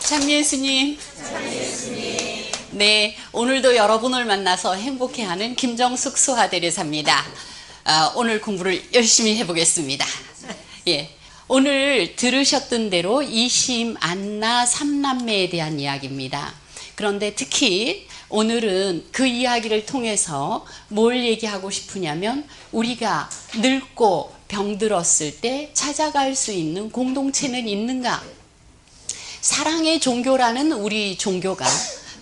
참예수님. 네, 오늘도 여러분을 만나서 행복해하는 김정숙 수화대리사입니다. 오늘 공부를 열심히 해보겠습니다. 예, 오늘 들으셨던 대로 이심, 안나, 삼남매에 대한 이야기입니다. 그런데 특히 오늘은 그 이야기를 통해서 뭘 얘기하고 싶으냐면 우리가 늙고 병들었을 때 찾아갈 수 있는 공동체는 있는가? 사랑의 종교라는 우리 종교가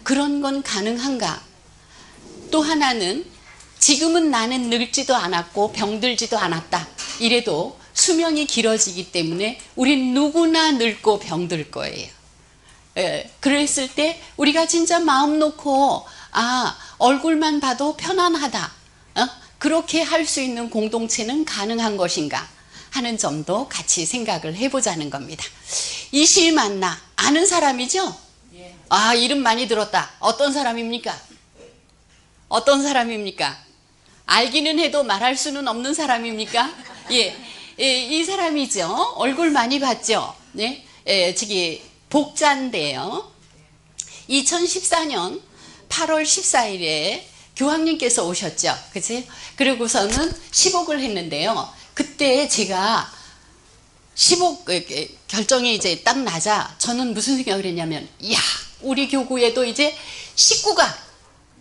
그런 건 가능한가? 또 하나는 지금은 나는 늙지도 않았고 병들지도 않았다. 이래도 수명이 길어지기 때문에 우린 누구나 늙고 병들 거예요. 그랬을 때 우리가 진짜 마음 놓고 얼굴만 봐도 편안하다. 그렇게 할 수 있는 공동체는 가능한 것인가 하는 점도 같이 생각을 해보자는 겁니다. 이심 안나 아는 사람이죠? 예. 이름 많이 들었다. 어떤 사람입니까? 어떤 사람입니까? 알기는 해도 말할 수는 없는 사람입니까? 예, 이 사람이죠. 얼굴 많이 봤죠? 네, 저기 복자인데요. 2014년 8월 14일에 교황님께서 오셨죠. 그치? 그리고서는 시복을 했는데요. 그때 제가 시복 결정이 이제 딱 나자 저는 무슨 생각을 했냐면, 이야, 우리 교구에도 이제 식구가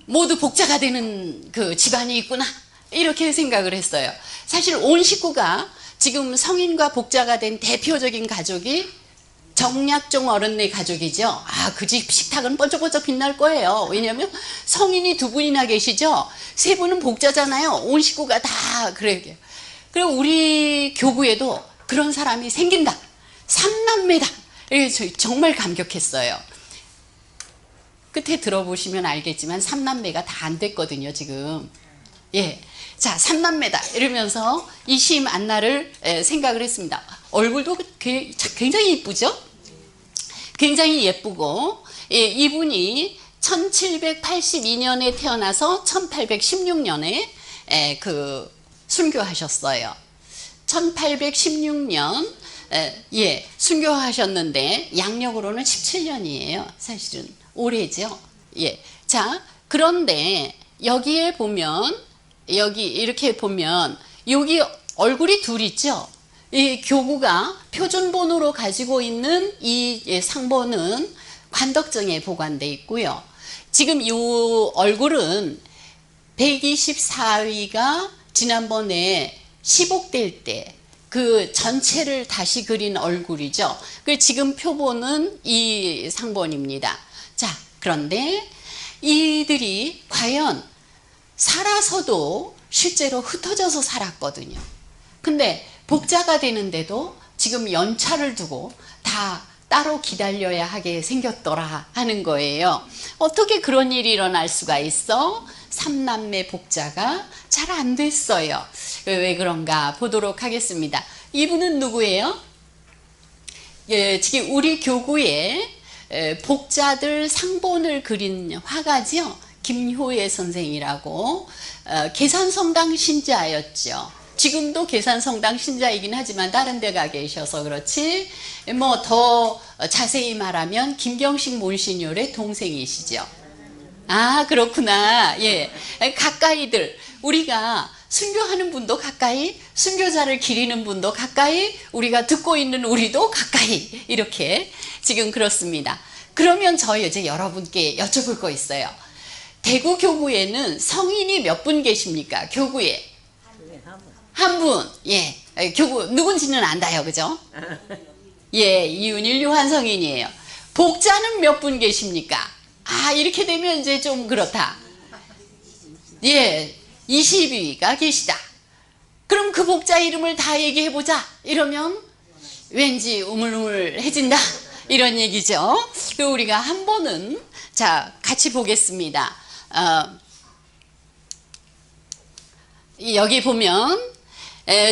모두 복자가 되는 그 집안이 있구나. 이렇게 생각을 했어요. 사실 온 식구가 지금 성인과 복자가 된 대표적인 가족이 정약종 어른네 가족이죠. 그 집 식탁은 번쩍번쩍 빛날 거예요. 왜냐하면 성인이 2분이나 계시죠. 3분은 복자잖아요. 온 식구가 다 그래요. 그리고 우리 교구에도 그런 사람이 생긴다. 3남매다. 정말 감격했어요. 끝에 들어보시면 알겠지만 3남매가 다 안 됐거든요, 지금. 예. 자, 3남매다. 이러면서 이심 안나를 생각을 했습니다. 얼굴도 굉장히 이쁘죠? 굉장히 예쁘고, 이분이 1782년에 태어나서 1816년에 순교하셨어요. 1816년 순교하셨는데 양력으로는 17년이에요. 사실은 오래죠. 예. 자, 그런데 여기에 보면 여기 이렇게 보면 여기 얼굴이 둘 있죠. 이 교구가 표준본으로 가지고 있는 이 상본은 관덕정에 보관돼 있고요. 지금 이 얼굴은 124위가 지난번에 시복될 때 그 전체를 다시 그린 얼굴이죠. 지금 표본은 이 상본입니다. 자, 그런데 이들이 과연 살아서도 실제로 흩어져서 살았거든요. 근데 복자가 되는데도 지금 연차를 두고 다 따로 기다려야 하게 생겼더라 하는 거예요. 어떻게 그런 일이 일어날 수가 있어? 3남매 복자가 잘 안 됐어요. 왜 그런가 보도록 하겠습니다. 이분은 누구예요? 지금 우리 교구에 복자들 상본을 그린 화가죠. 김효애 선생이라고 계산성당 신자였죠. 지금도 계산성당 신자이긴 하지만 다른 데 가 계셔서 그렇지, 뭐 더 자세히 말하면 김경식 몬시뇰의 동생이시죠. 그렇구나. 예, 가까이들 우리가 순교하는 분도 가까이, 순교자를 기리는 분도 가까이, 우리가 듣고 있는 우리도 가까이, 이렇게 지금 그렇습니다. 그러면 저 이제 여러분께 여쭤볼 거 있어요. 대구 교구에는 성인이 몇 분 계십니까? 교구에 한 분. 예, 교구 누군지는 안다요, 그죠? 예, 이윤일 요한성인이에요. 복자는 몇 분 계십니까? 이렇게 되면 이제 좀 그렇다. 예, 20위가 계시다. 그럼 그 복자 이름을 다 얘기해보자. 이러면 왠지 우물우물해진다. 이런 얘기죠. 우리가 한 번은 자 같이 보겠습니다. 여기 보면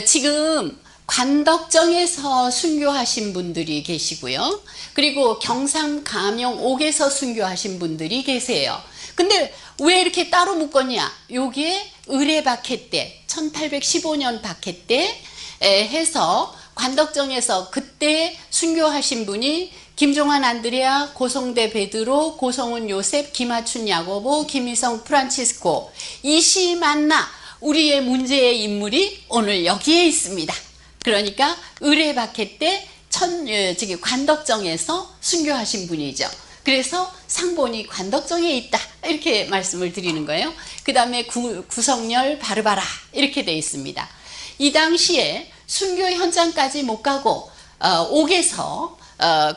지금 관덕정에서 순교하신 분들이 계시고요. 그리고 경상 감영 옥에서 순교하신 분들이 계세요. 근데 왜 이렇게 따로 묶었냐? 여기에 의례박해 때 1815년 박해 때 해서 관덕정에서 그때 순교하신 분이 김종환 안드레아, 고성대 베드로, 고성훈 요셉, 김하춘 야고보, 김희성 프란치스코. 이시 만나 우리의 문제의 인물이 오늘 여기에 있습니다. 그러니까 의뢰박해 때 관덕정에서 순교하신 분이죠. 그래서 상본이 관덕정에 있다 이렇게 말씀을 드리는 거예요. 그 다음에 구성열 바르바라 이렇게 돼 있습니다. 이 당시에 순교 현장까지 못 가고 옥에서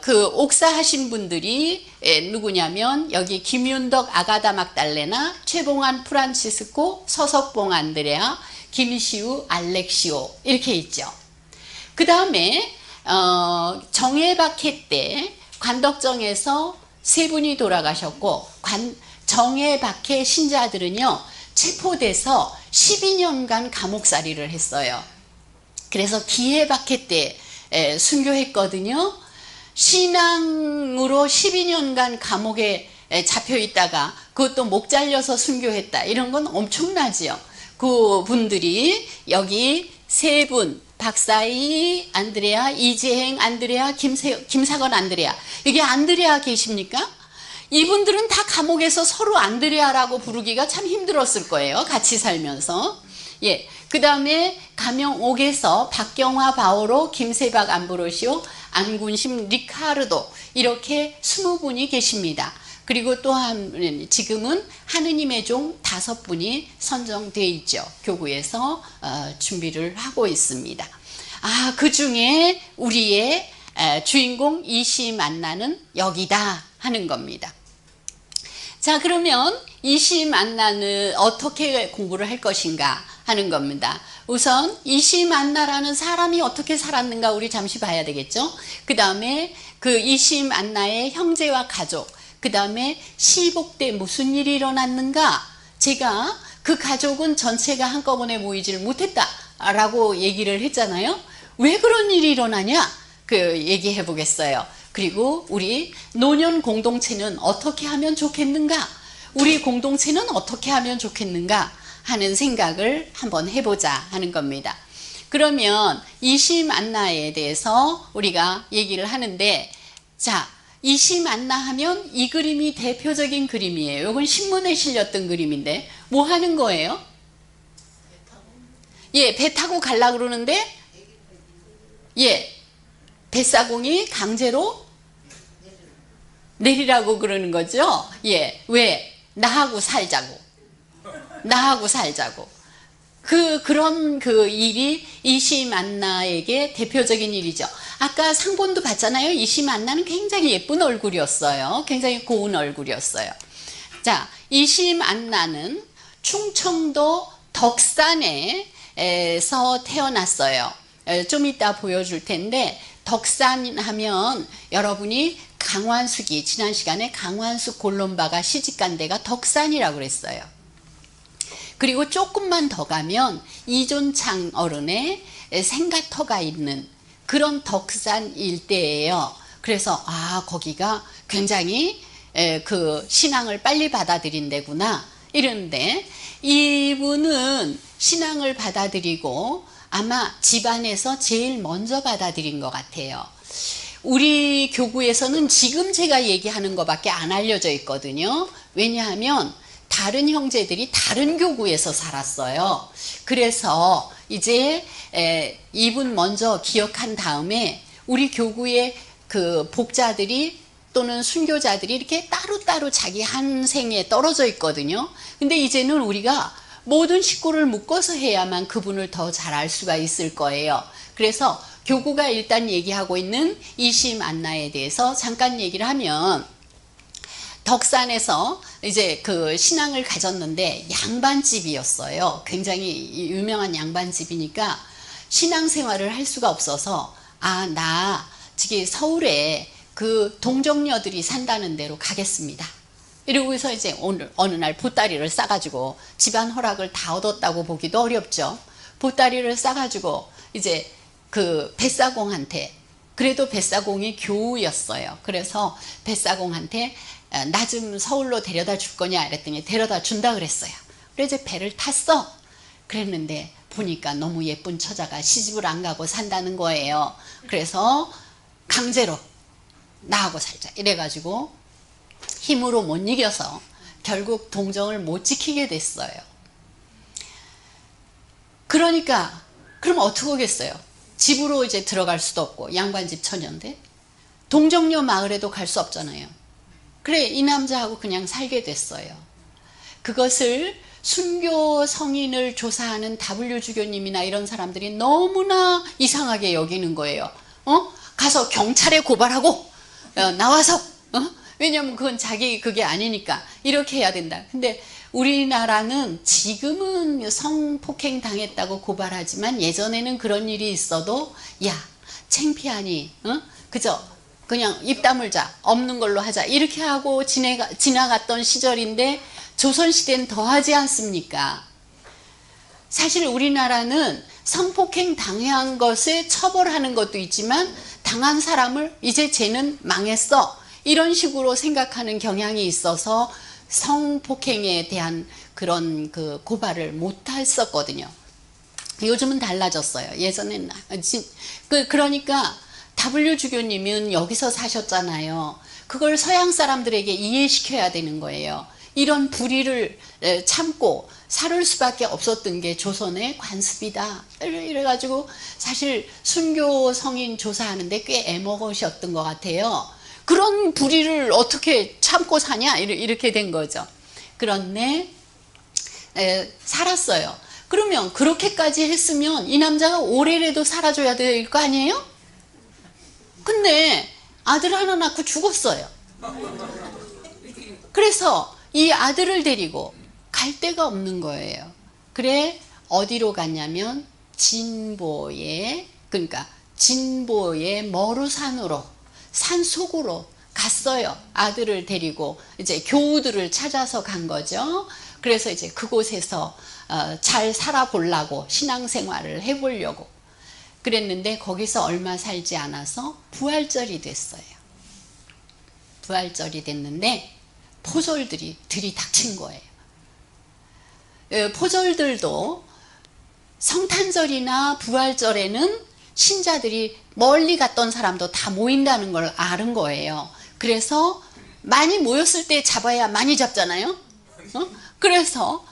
그 옥사하신 분들이 누구냐면 여기 김윤덕 아가다 막달레나, 최봉환 프란치스코, 서석봉 안드레아, 김시우 알렉시오 이렇게 있죠. 그 다음에 정예박해 때 관덕정에서 세 분이 돌아가셨고 정예박해 신자들은요 체포돼서 12년간 감옥살이를 했어요. 그래서 기해박해 때 순교했거든요. 신앙으로 12년간 감옥에 잡혀 있다가 그것도 목 잘려서 순교했다. 이런 건 엄청나지요. 그 분들이 여기 세 분, 박사희 안드레아, 이재행 안드레아, 김사건 안드레아. 여기 안드레아 계십니까? 이분들은 다 감옥에서 서로 안드레아라고 부르기가 참 힘들었을 거예요. 같이 살면서. 예. 그 다음에 감영옥에서 박경화 바오로, 김세박 암브로시오, 안군심 리카르도 이렇게 20분이 계십니다. 그리고 또 지금은 하느님의 종 5분이 선정되어 있죠. 교구에서 준비를 하고 있습니다. 그 중에 우리의 주인공 이시 만나는 여기다 하는 겁니다. 자, 그러면 이시 만나는 어떻게 공부를 할 것인가 하는 겁니다. 우선 이시 만나라는 사람이 어떻게 살았는가 우리 잠시 봐야 되겠죠. 그 다음에 그 이시 만나의 형제와 가족, 그 다음에 시복 때 무슨 일이 일어났는가. 제가 그 가족은 전체가 한꺼번에 모이지를 못했다 라고 얘기를 했잖아요. 왜 그런 일이 일어나냐 그 얘기해 보겠어요. 그리고 우리 노년 공동체는 어떻게 하면 좋겠는가, 우리 공동체는 어떻게 하면 좋겠는가 하는 생각을 한번 해보자 하는 겁니다. 그러면 이시 만나에 대해서 우리가 얘기를 하는데, 자, 이시 만나 하면 이 그림이 대표적인 그림이에요. 이건 신문에 실렸던 그림인데 뭐 하는 거예요? 예, 배 타고 가려고 그러는데 예, 뱃사공이 강제로 내리라고 그러는 거죠. 예, 왜? 나하고 살자고. 나하고 살자고. 그런 일이 이시 만나에게 대표적인 일이죠. 아까 상본도 봤잖아요. 이시 만나는 굉장히 예쁜 얼굴이었어요. 굉장히 고운 얼굴이었어요. 자, 이시 만나는 충청도 덕산에서 태어났어요. 좀 이따 보여줄 텐데, 덕산 하면 여러분이 강완숙이 지난 시간에 강완숙 골론바가 시집간 데가 덕산이라고 그랬어요. 그리고 조금만 더 가면 이존창 어른의 생가터가 있는 그런 덕산 일대예요. 그래서 거기가 굉장히 그 신앙을 빨리 받아들인 데구나 이런데, 이분은 신앙을 받아들이고 아마 집안에서 제일 먼저 받아들인 것 같아요. 우리 교구에서는 지금 제가 얘기하는 것밖에 안 알려져 있거든요. 왜냐하면 다른 형제들이 다른 교구에서 살았어요. 그래서 이제 이분 먼저 기억한 다음에 우리 교구의 그 복자들이 또는 순교자들이 이렇게 따로따로 자기 한 생에 떨어져 있거든요. 근데 이제는 우리가 모든 식구를 묶어서 해야만 그분을 더 잘 알 수가 있을 거예요. 그래서 교구가 일단 얘기하고 있는 이시 만나에 대해서 잠깐 얘기를 하면, 덕산에서 이제 그 신앙을 가졌는데 양반집이었어요. 굉장히 유명한 양반집이니까 신앙생활을 할 수가 없어서 나 저기 서울에 그 동정녀들이 산다는 데로 가겠습니다. 이러고서 이제 오늘 어느 날 보따리를 싸가지고, 집안 허락을 다 얻었다고 보기도 어렵죠. 보따리를 싸가지고 이제 그 뱃사공한테, 그래도 뱃사공이 교우였어요. 그래서 뱃사공한테 나 좀 서울로 데려다 줄 거냐 이랬더니 데려다 준다 그랬어요. 그래서 이제 배를 탔어. 그랬는데 보니까 너무 예쁜 처자가 시집을 안 가고 산다는 거예요. 그래서 강제로 나하고 살자 이래가지고 힘으로 못 이겨서 결국 동정을 못 지키게 됐어요. 그러니까 그럼 어떻게 하겠어요? 집으로 이제 들어갈 수도 없고 양반집 처녀인데 동정녀 마을에도 갈 수 없잖아요. 그래 이 남자하고 그냥 살게 됐어요. 그것을 순교 성인을 조사하는 W 주교님이나 이런 사람들이 너무나 이상하게 여기는 거예요. 가서 경찰에 고발하고 나와서 왜냐면 그건 자기 그게 아니니까 이렇게 해야 된다. 근데 우리나라는 지금은 성폭행 당했다고 고발하지만 예전에는 그런 일이 있어도 야 창피하니 그저 그냥 입 다물자 없는 걸로 하자 이렇게 하고 지나갔던 시절인데 조선시대는 더하지 않습니까? 사실 우리나라는 성폭행 당한 것에 처벌하는 것도 있지만 당한 사람을 이제 쟤는 망했어 이런 식으로 생각하는 경향이 있어서 성폭행에 대한 그런 그 고발을 못 했었거든요. 요즘은 달라졌어요. 예전에는 그러니까 W 주교님은 여기서 사셨잖아요. 그걸 서양 사람들에게 이해시켜야 되는 거예요. 이런 불의를 참고 살을 수밖에 없었던 게 조선의 관습이다. 이래가지고 사실 순교 성인 조사하는데 꽤 애먹으셨던 것 같아요. 그런 불의를 어떻게 참고 사냐 이렇게 된 거죠. 그런데 살았어요. 그러면 그렇게까지 했으면 이 남자가 오래라도 살아줘야 될 거 아니에요? 근데 아들 하나 낳고 죽었어요. 그래서 이 아들을 데리고 갈 데가 없는 거예요. 그래 어디로 갔냐면 진보의 그러니까 진보의 머루산으로 산속으로 갔어요. 아들을 데리고 이제 교우들을 찾아서 간 거죠. 그래서 이제 그곳에서 잘 살아보려고 신앙생활을 해보려고 그랬는데 거기서 얼마 살지 않아서 부활절이 됐어요. 부활절이 됐는데 포졸들이 들이닥친 거예요. 포졸들도 성탄절이나 부활절에는 신자들이 멀리 갔던 사람도 다 모인다는 걸 아는 거예요. 그래서 많이 모였을 때 잡아야 많이 잡잖아요. 그래서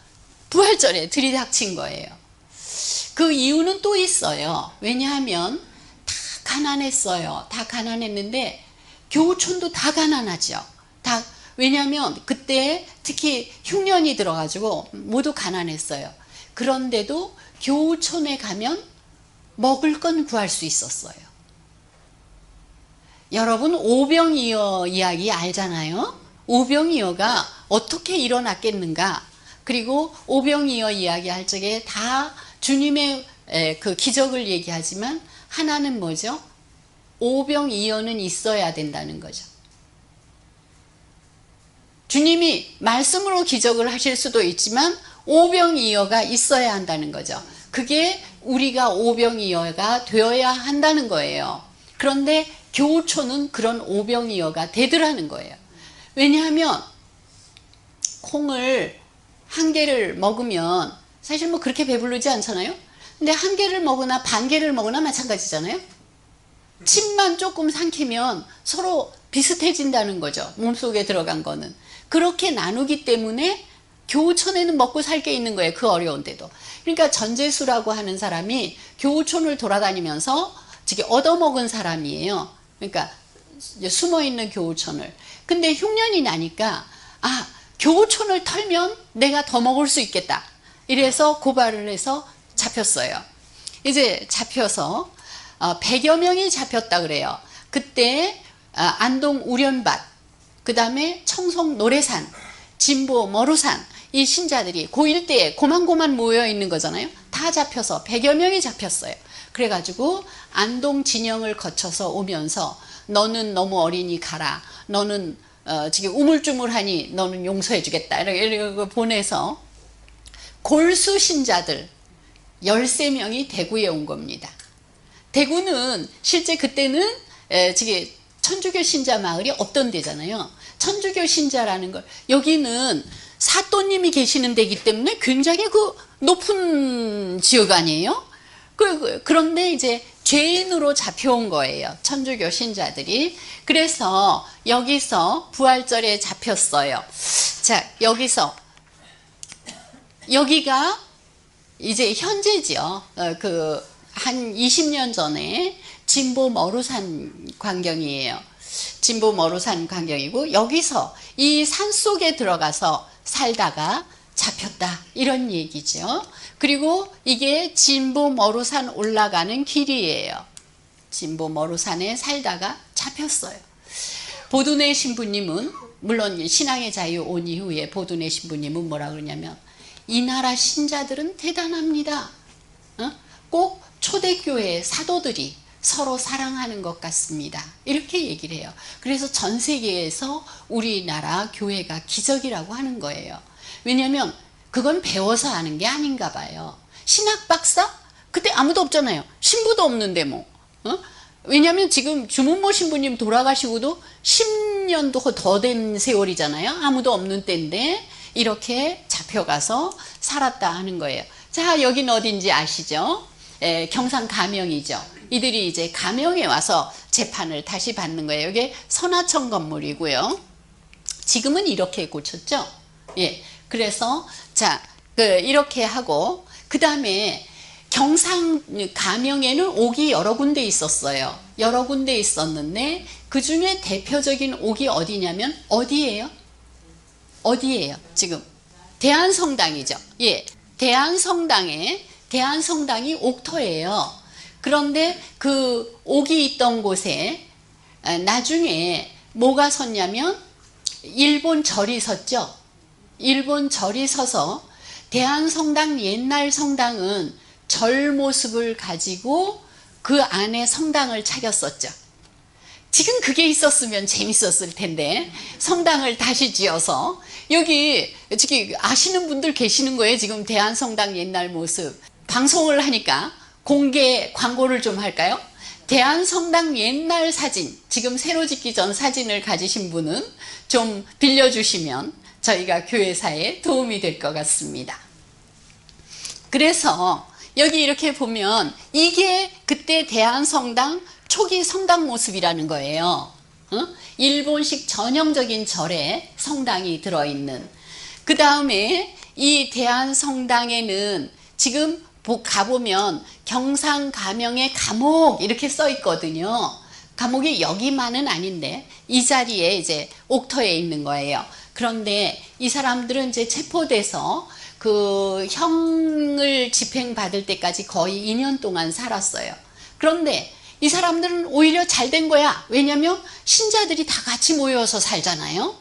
부활절에 들이닥친 거예요. 그 이유는 또 있어요. 왜냐하면 다 가난했어요. 다 가난했는데 교우촌도 다 가난하죠. 왜냐하면 그때 특히 흉년이 들어가지고 모두 가난했어요. 그런데도 교우촌에 가면 먹을 건 구할 수 있었어요. 여러분 오병이어 이야기 알잖아요. 오병이어가 어떻게 일어났겠는가. 그리고 오병이어 이야기 할 적에 다 주님의 그 기적을 얘기하지만 하나는 뭐죠? 오병이어는 있어야 된다는 거죠. 주님이 말씀으로 기적을 하실 수도 있지만 오병이어가 있어야 한다는 거죠. 그게 우리가 오병이어가 되어야 한다는 거예요. 그런데 교우촌은 그런 오병이어가 되더라는 거예요. 왜냐하면 콩을 한 개를 먹으면 사실 뭐 그렇게 배부르지 않잖아요. 근데 한 개를 먹으나 반 개를 먹으나 마찬가지잖아요. 침만 조금 삼키면 서로 비슷해진다는 거죠. 몸속에 들어간 거는. 그렇게 나누기 때문에 교우촌에는 먹고 살 게 있는 거예요. 그 어려운데도. 그러니까 전재수라고 하는 사람이 교우촌을 돌아다니면서 저기 얻어먹은 사람이에요. 그러니까 숨어있는 교우촌을. 근데 흉년이 나니까 교우촌을 털면 내가 더 먹을 수 있겠다. 이래서 고발을 해서 잡혔어요. 이제 잡혀서 100여 명이 잡혔다 그래요. 그때 안동 우련밭, 그 다음에 청송 노래산, 진보 머루산 이 신자들이 그 일대에 고만고만 모여 있는 거잖아요. 다 잡혀서 100여 명이 잡혔어요. 그래가지고 안동 진영을 거쳐서 오면서 너는 너무 어리니 가라. 너는 지금 우물쭈물하니 너는 용서해 주겠다. 이렇게 보내서 골수 신자들 13명이 대구에 온 겁니다. 대구는 실제 그때는 지금 천주교 신자 마을이 없던 데잖아요. 천주교 신자라는 걸 여기는 사또님이 계시는 데이기 때문에 굉장히 그 높은 지역 아니에요? 그런데 이제 죄인으로 잡혀온 거예요. 천주교 신자들이. 그래서 여기서 부활절에 잡혔어요. 자, 여기가 이제 현재죠. 한 20년 전에 진보 머루산 광경이에요. 진보 머루산 광경이고, 여기서 이 산 속에 들어가서 살다가 잡혔다, 이런 얘기죠. 그리고 이게 진보 머루산 올라가는 길이에요. 진보 머루산에 살다가 잡혔어요. 보두네 신부님은, 물론 신앙의 자유 온 이후에 보두네 신부님은 뭐라 그러냐면, 이 나라 신자들은 대단합니다. 꼭 초대교회 사도들이 서로 사랑하는 것 같습니다. 이렇게 얘기를 해요. 그래서 전 세계에서 우리나라 교회가 기적이라고 하는 거예요. 왜냐하면 그건 배워서 하는 게 아닌가 봐요. 신학 박사? 그때 아무도 없잖아요. 신부도 없는데 뭐. 왜냐하면 지금 주문모 신부님 돌아가시고도 10년도 더 된 세월이잖아요. 아무도 없는 때인데 이렇게 잡혀가서 살았다 하는 거예요. 자, 여긴 어딘지 아시죠? 경상 가명이죠. 이들이 이제 가명에 와서 재판을 다시 받는 거예요. 이게 선화청 건물이고요. 지금은 이렇게 고쳤죠. 예. 그래서 자, 이렇게 하고, 그 다음에 경상 가명에는 옥이 여러 군데 있었어요. 여러 군데 있었는데 그 중에 대표적인 옥이 어디냐면, 어디예요? 지금 대한성당이죠. 예, 대한성당이 옥터예요. 그런데 그 옥이 있던 곳에 나중에 뭐가 섰냐면, 일본 절이 섰죠. 일본 절이 서서 대한성당, 옛날 성당은 절 모습을 가지고 그 안에 성당을 차렸었죠. 지금 그게 있었으면 재밌었을 텐데 성당을 다시 지어서, 여기 지금 아시는 분들 계시는 거예요. 지금 대한성당 옛날 모습 방송을 하니까 공개 광고를 좀 할까요? 대한성당 옛날 사진, 지금 새로 짓기 전 사진을 가지신 분은 좀 빌려주시면 저희가 교회사에 도움이 될 것 같습니다. 그래서 여기 이렇게 보면 이게 그때 대한성당 초기 성당 모습이라는 거예요. 일본식 전형적인 절에 성당이 들어있는. 그 다음에 이 대한성당에는 지금 가보면 경상 가명의 감옥 이렇게 써 있거든요. 감옥이 여기만은 아닌데 이 자리에 이제 옥터에 있는 거예요. 그런데 이 사람들은 이제 체포돼서 그 형을 집행받을 때까지 거의 2년 동안 살았어요. 그런데 이 사람들은 오히려 잘 된 거야. 왜냐하면 신자들이 다 같이 모여서 살잖아요.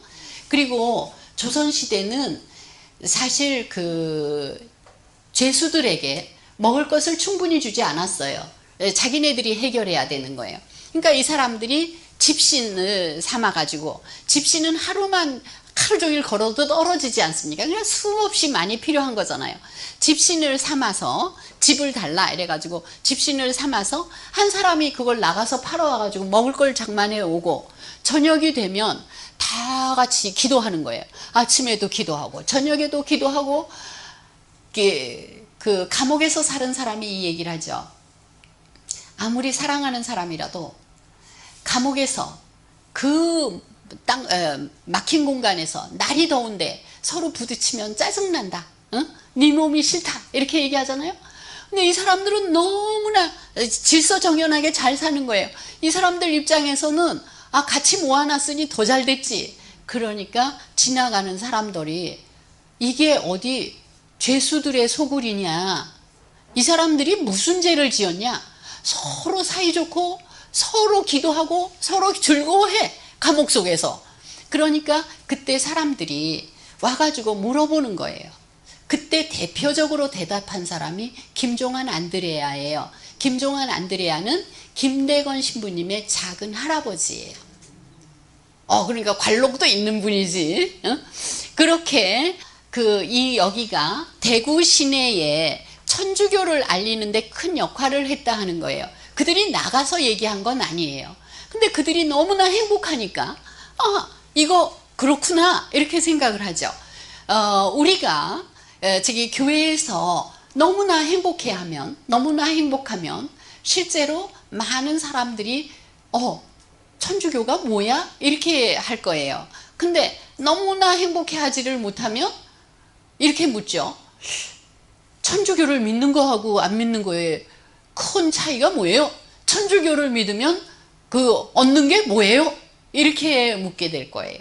그리고 조선시대는 사실 그 죄수들에게 먹을 것을 충분히 주지 않았어요. 자기네들이 해결해야 되는 거예요. 그러니까 이 사람들이 집신을 삼아가지고, 집신은 하루 종일 걸어도 떨어지지 않습니까? 그냥 수없이 많이 필요한 거잖아요. 집신을 삼아서 집을 달라 이래가지고 집신을 삼아서 한 사람이 그걸 나가서 팔아와가지고 먹을 걸 장만해 오고, 저녁이 되면 다 같이 기도하는 거예요. 아침에도 기도하고 저녁에도 기도하고. 그 감옥에서 사는 사람이 이 얘기를 하죠. 아무리 사랑하는 사람이라도 감옥에서 그 막힌 공간에서 날이 더운데 서로 부딪히면 짜증난다. 네 몸이 싫다. 이렇게 얘기하잖아요. 근데 이 사람들은 너무나 질서정연하게 잘 사는 거예요. 이 사람들 입장에서는 같이 모아놨으니 더 잘 됐지. 그러니까 지나가는 사람들이 이게 어디 죄수들의 소굴이냐, 이 사람들이 무슨 죄를 지었냐, 서로 사이좋고 서로 기도하고 서로 즐거워해, 감옥 속에서. 그러니까 그때 사람들이 와가지고 물어보는 거예요. 그때 대표적으로 대답한 사람이 김종환 안드레아예요. 김종환 안드레아는 김대건 신부님의 작은 할아버지예요. 그러니까 관록도 있는 분이지. 그렇게 여기가 대구 시내에 천주교를 알리는데 큰 역할을 했다 하는 거예요. 그들이 나가서 얘기한 건 아니에요. 근데 그들이 너무나 행복하니까 이거 그렇구나 이렇게 생각을 하죠. 우리가 저기 교회에서 너무나 행복하면 실제로 많은 사람들이 천주교가 뭐야? 이렇게 할 거예요. 근데 너무나 행복해하지를 못하면 이렇게 묻죠. 천주교를 믿는 거하고 안 믿는 거에 큰 차이가 뭐예요? 천주교를 믿으면 그 얻는 게 뭐예요? 이렇게 묻게 될 거예요.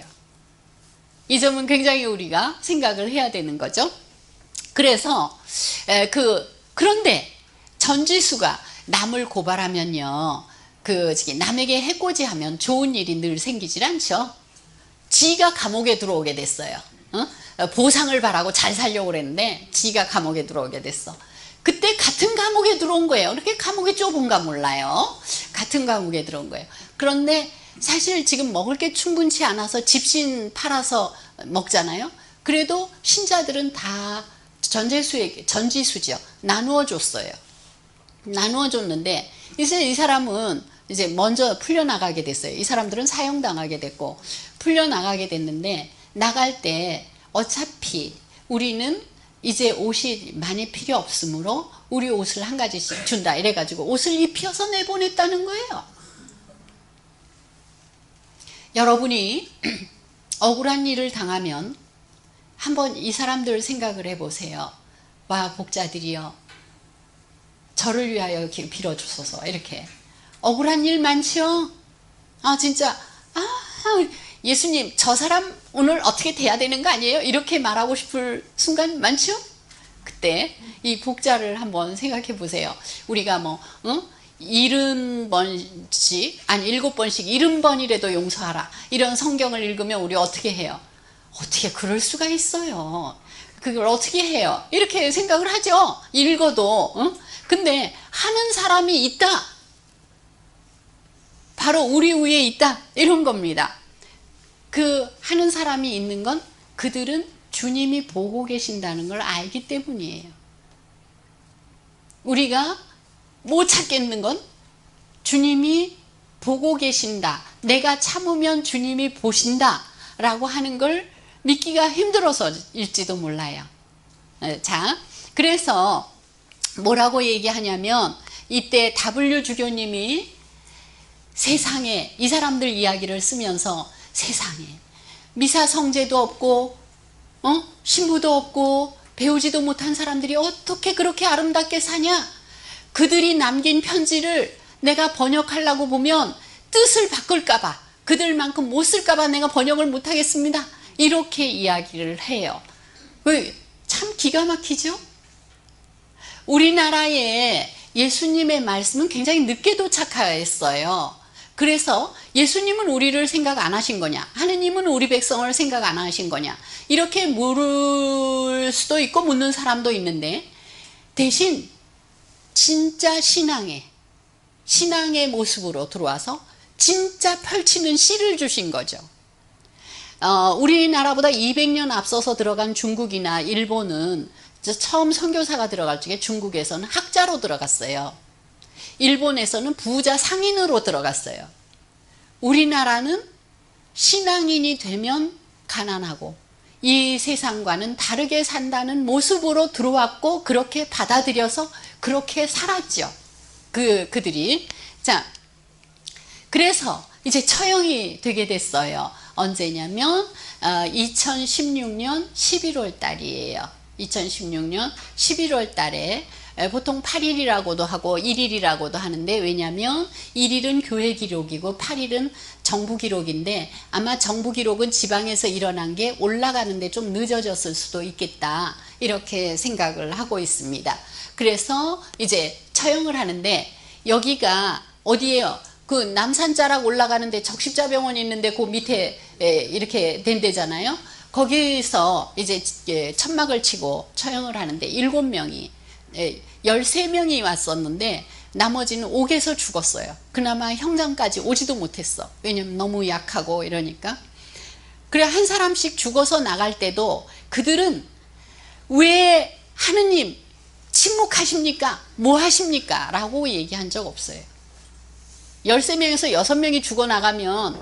이 점은 굉장히 우리가 생각을 해야 되는 거죠. 그래서 그런데 전지수가 남을 고발하면요, 남에게 해코지하면 좋은 일이 늘 생기질 않죠. 지가 감옥에 들어오게 됐어요. 보상을 바라고 잘 살려고 그랬는데 지가 감옥에 들어오게 됐어. 그때 같은 감옥에 들어온 거예요. 이렇게 감옥이 좁은가 몰라요. 같은 감옥에 들어온 거예요. 그런데 사실 지금 먹을 게 충분치 않아서 집신 팔아서 먹잖아요. 그래도 신자들은 다 전지수죠. 나누어 줬어요. 나누어 줬는데 이제 이 사람은 이제 먼저 풀려나가게 됐어요. 이 사람들은 사형당하게 됐고 풀려나가게 됐는데, 나갈 때 어차피 우리는 이제 옷이 많이 필요 없으므로 우리 옷을 한 가지씩 준다 이래가지고 옷을 입혀서 내보냈다는 거예요. 여러분이 억울한 일을 당하면 한번 이 사람들 생각을 해보세요. 와, 복자들이여, 저를 위하여 빌어주소서. 이렇게 억울한 일 많죠? 진짜 예수님, 저 사람 오늘 어떻게 돼야 되는 거 아니에요? 이렇게 말하고 싶을 순간 많죠? 그때 이 복자를 한번 생각해 보세요. 우리가 70번씩 아니 7번씩 70번이라도 용서하라, 이런 성경을 읽으면 우리 어떻게 해요? 어떻게 그럴 수가 있어요? 그걸 어떻게 해요? 이렇게 생각을 하죠. 읽어도. 근데 하는 사람이 있다. 바로 우리 위에 있다. 이런 겁니다. 하는 사람이 있는 건 그들은 주님이 보고 계신다는 걸 알기 때문이에요. 우리가 못 찾겠는 건 주님이 보고 계신다, 내가 참으면 주님이 보신다 라고 하는 걸 믿기가 힘들어서일지도 몰라요. 자, 그래서 뭐라고 얘기하냐면, 이때 W 주교님이 세상에 이 사람들 이야기를 쓰면서, 세상에 미사 성제도 없고 신부도 없고 배우지도 못한 사람들이 어떻게 그렇게 아름답게 사냐, 그들이 남긴 편지를 내가 번역하려고 보면 뜻을 바꿀까봐, 그들만큼 못 쓸까봐 내가 번역을 못하겠습니다, 이렇게 이야기를 해요. 참 기가 막히죠. 우리나라에 예수님의 말씀은 굉장히 늦게 도착했어요. 그래서 예수님은 우리를 생각 안 하신 거냐, 하느님은 우리 백성을 생각 안 하신 거냐, 이렇게 물을 수도 있고 묻는 사람도 있는데, 대신 진짜 신앙의 모습으로 들어와서 진짜 펼치는 씨를 주신 거죠. 우리나라보다 200년 앞서서 들어간 중국이나 일본은 처음 선교사가 들어갈 적에 중국에서는 학자로 들어갔어요. 일본에서는 부자 상인으로 들어갔어요. 우리나라는 신앙인이 되면 가난하고 이 세상과는 다르게 산다는 모습으로 들어왔고, 그렇게 받아들여서 그렇게 살았죠. 그들이. 자, 그래서 이제 처형이 되게 됐어요. 언제냐면 2016년 11월 달이에요. 2016년 11월 달에, 보통 8일이라고도 하고 1일이라고도 하는데, 왜냐하면 1일은 교회 기록이고 8일은 정부 기록인데, 아마 정부 기록은 지방에서 일어난 게 올라가는데 좀 늦어졌을 수도 있겠다, 이렇게 생각을 하고 있습니다. 그래서 이제 처형을 하는데, 여기가 어디예요? 남산자락 올라가는데 적십자병원이 있는데 그 밑에 이렇게 된 데잖아요. 거기서 이제 천막을 치고 처형을 하는데 7명이 13명이 왔었는데 나머지는 옥에서 죽었어요. 그나마 형장까지 오지도 못했어. 왜냐면 너무 약하고 이러니까. 그래, 한 사람씩 죽어서 나갈 때도 그들은 왜 하느님 침묵하십니까? 뭐 하십니까? 라고 얘기한 적 없어요. 13명에서 6명이 죽어나가면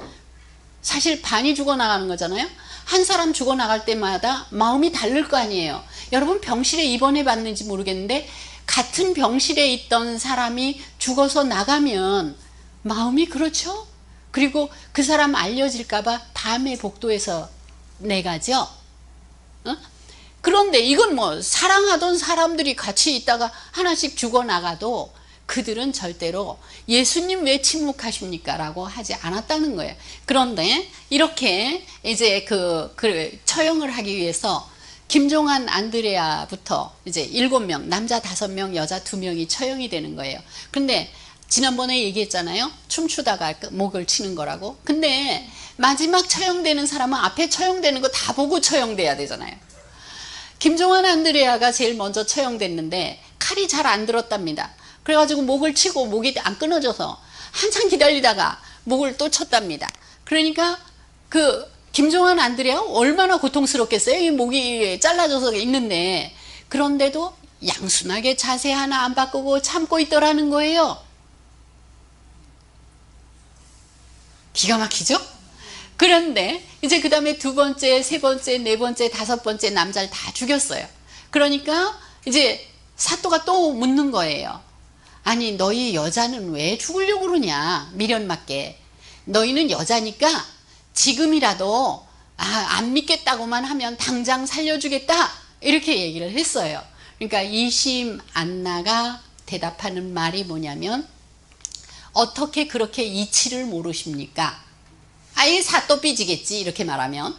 사실 반이 죽어나가는 거잖아요. 한 사람 죽어나갈 때마다 마음이 다를 거 아니에요. 여러분 병실에 입원해 봤는지 모르겠는데 같은 병실에 있던 사람이 죽어서 나가면 마음이 그렇죠. 그리고 그 사람 알려질까봐 밤에 복도에서 내가죠. 어? 그런데 이건 뭐 사랑하던 사람들이 같이 있다가 하나씩 죽어나가도 그들은 절대로 예수님 왜 침묵하십니까? 라고 하지 않았다는 거예요. 그런데 이렇게 이제 그 처형을 하기 위해서 김종환 안드레아부터 이제 7명, 남자 5명, 여자 2명이 처형이 되는 거예요. 근데 지난번에 얘기했잖아요. 춤추다가 목을 치는 거라고. 근데 마지막 처형되는 사람은 앞에 처형되는 거 다 보고 처형돼야 되잖아요. 김종환 안드레아가 제일 먼저 처형됐는데 칼이 잘 안 들었답니다. 그래가지고 목을 치고 목이 안 끊어져서 한참 기다리다가 목을 또 쳤답니다. 그러니까 그 김종환 안드레아 얼마나 고통스럽겠어요. 이 목이 잘라져서 있는데 그런데도 양순하게 자세 하나 안 바꾸고 참고 있더라는 거예요. 기가 막히죠? 그런데 이제 그 다음에 2번째, 3번째, 4번째, 5번째 남자를 다 죽였어요. 그러니까 이제 사또가 또 묻는 거예요. 아니 너희 여자는 왜 죽으려고 그러냐, 미련맞게. 너희는 여자니까 지금이라도 안 믿겠다고만 하면 당장 살려주겠다, 이렇게 얘기를 했어요. 그러니까 이심 안나가 대답하는 말이 뭐냐면, 어떻게 그렇게 이치를 모르십니까? 아예 사또 삐지겠지, 이렇게 말하면.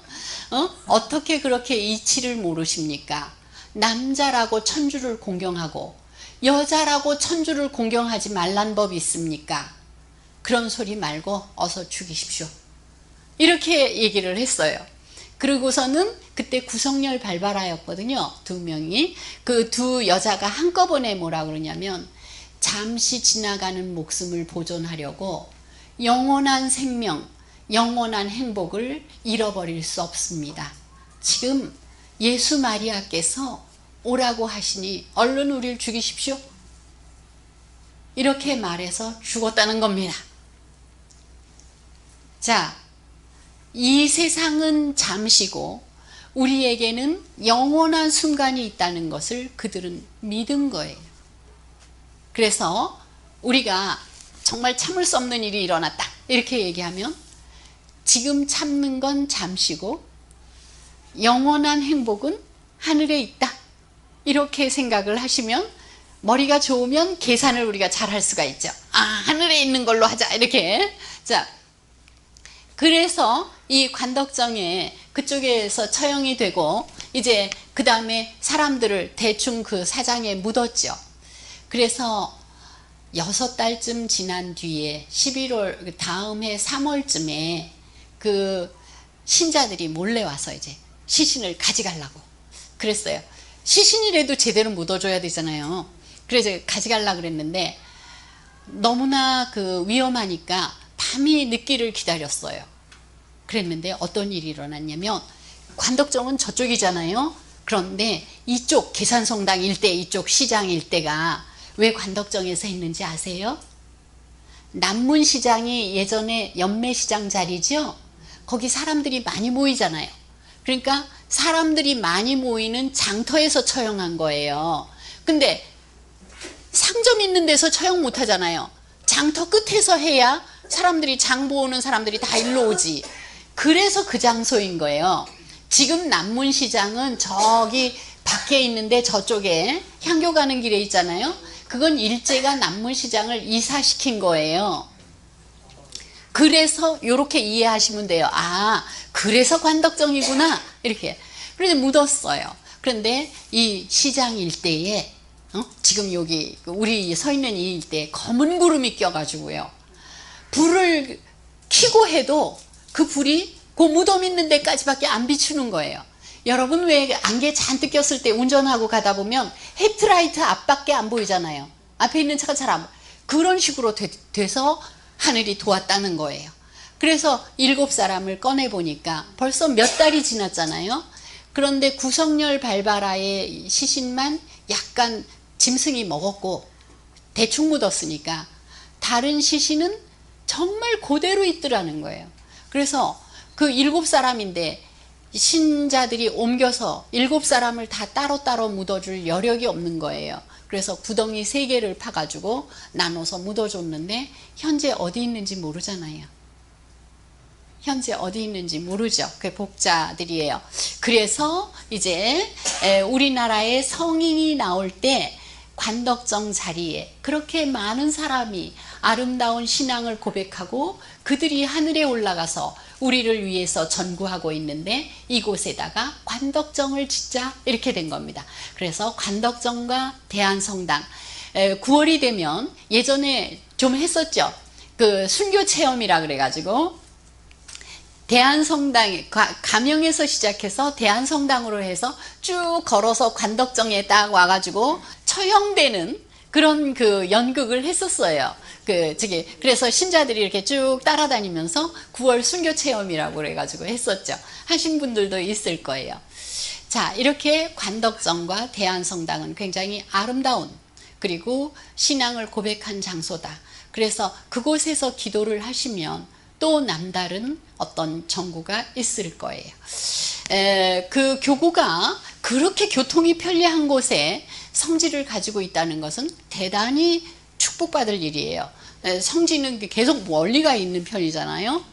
어떻게 그렇게 이치를 모르십니까? 남자라고 천주를 공경하고 여자라고 천주를 공경하지 말란 법이 있습니까? 그런 소리 말고 어서 죽이십시오, 이렇게 얘기를 했어요. 그리고서는 그때 구성열 발발하였거든요. 2명이. 그 2 여자가 한꺼번에 뭐라 그러냐면, 잠시 지나가는 목숨을 보존하려고 영원한 생명, 영원한 행복을 잃어버릴 수 없습니다. 지금 예수 마리아께서 오라고 하시니 얼른 우리를 죽이십시오, 이렇게 말해서 죽었다는 겁니다. 자, 이 세상은 잠시고 우리에게는 영원한 순간이 있다는 것을 그들은 믿은 거예요. 그래서 우리가 정말 참을 수 없는 일이 일어났다, 이렇게 얘기하면 지금 참는 건 잠시고 영원한 행복은 하늘에 있다, 이렇게 생각을 하시면 머리가 좋으면 계산을 우리가 잘 할 수가 있죠. 하늘에 있는 걸로 하자, 이렇게. 자, 그래서 이 관덕정에 그쪽에서 처형이 되고 이제 그 다음에 사람들을 대충 그 사장에 묻었죠. 그래서 6달쯤 지난 뒤에 11월 다음 해 3월쯤에 그 신자들이 몰래 와서 이제 시신을 가져가려고 그랬어요. 시신이라도 제대로 묻어줘야 되잖아요. 그래서 가져가려고 그랬는데 너무나 그 위험하니까 밤이 늦기를 기다렸어요. 그랬는데 어떤 일이 일어났냐면, 관덕정은 저쪽이잖아요. 그런데 이쪽 계산성당 일대, 이쪽 시장 일대가 왜 관덕정에서 했는지 아세요? 남문시장이 예전에 연매시장 자리죠. 거기 사람들이 많이 모이잖아요. 그러니까 사람들이 많이 모이는 장터에서 처형한 거예요. 근데 상점 있는 데서 처형 못 하잖아요. 장터 끝에서 해야 사람들이 장 보는 사람들이 다 일로 오지. 그래서 그 장소인 거예요. 지금 남문시장은 저기 밖에 있는데 저쪽에 향교 가는 길에 있잖아요. 그건 일제가 남문시장을 이사시킨 거예요. 그래서 이렇게 이해하시면 돼요. 그래서 관덕정이구나, 이렇게. 그래서 묻었어요. 그런데 이 시장 일대에 지금 여기 우리 서 있는 이 일대에 검은 구름이 껴가지고요, 불을 켜고 해도 그 불이 그 무덤 있는 데까지밖에 안 비추는 거예요. 여러분 왜 안개 잔뜩 꼈을 때 운전하고 가다 보면 헤드라이트 앞밖에 안 보이잖아요. 앞에 있는 차가 잘 안 보여. 그런 식으로 돼서 하늘이 도왔다는 거예요. 그래서 7사람을 꺼내보니까 벌써 몇 달이 지났잖아요. 그런데 구성열 발바라의 시신만 약간 짐승이 먹었고 대충 묻었으니까 다른 시신은 정말 그대로 있더라는 거예요. 그래서 그 7사람인데 신자들이 옮겨서 7사람을 다 따로따로 묻어줄 여력이 없는 거예요. 그래서 구덩이 3개를 파가지고 나눠서 묻어줬는데 현재 어디 있는지 모르잖아요. 현재 어디 있는지 모르죠. 그게 복자들이에요. 그래서 이제 우리나라에 성인이 나올 때 관덕정 자리에 그렇게 많은 사람이 아름다운 신앙을 고백하고 그들이 하늘에 올라가서 우리를 위해서 전구하고 있는데 이곳에다가 관덕정을 짓자 이렇게 된 겁니다. 그래서 관덕정과 대한성당 9월이 되면 예전에 좀 했었죠. 그 순교 체험이라 그래가지고 대한성당 가명에서 시작해서 대한성당으로 해서 쭉 걸어서 관덕정에 딱 와가지고 처형되는 그런 그 연극을 했었어요. 그래서 신자들이 이렇게 쭉 따라다니면서 9월 순교 체험이라고 그래가지고 했었죠. 하신 분들도 있을 거예요. 자, 이렇게 관덕정과 대한성당은 굉장히 아름다운 그리고 신앙을 고백한 장소다. 그래서 그곳에서 기도를 하시면 또 남다른 어떤 정구가 있을 거예요. 그 교구가 그렇게 교통이 편리한 곳에 성지를 가지고 있다는 것은 대단히 축복받을 일이에요. 성지는 계속 멀리가 있는 편이잖아요.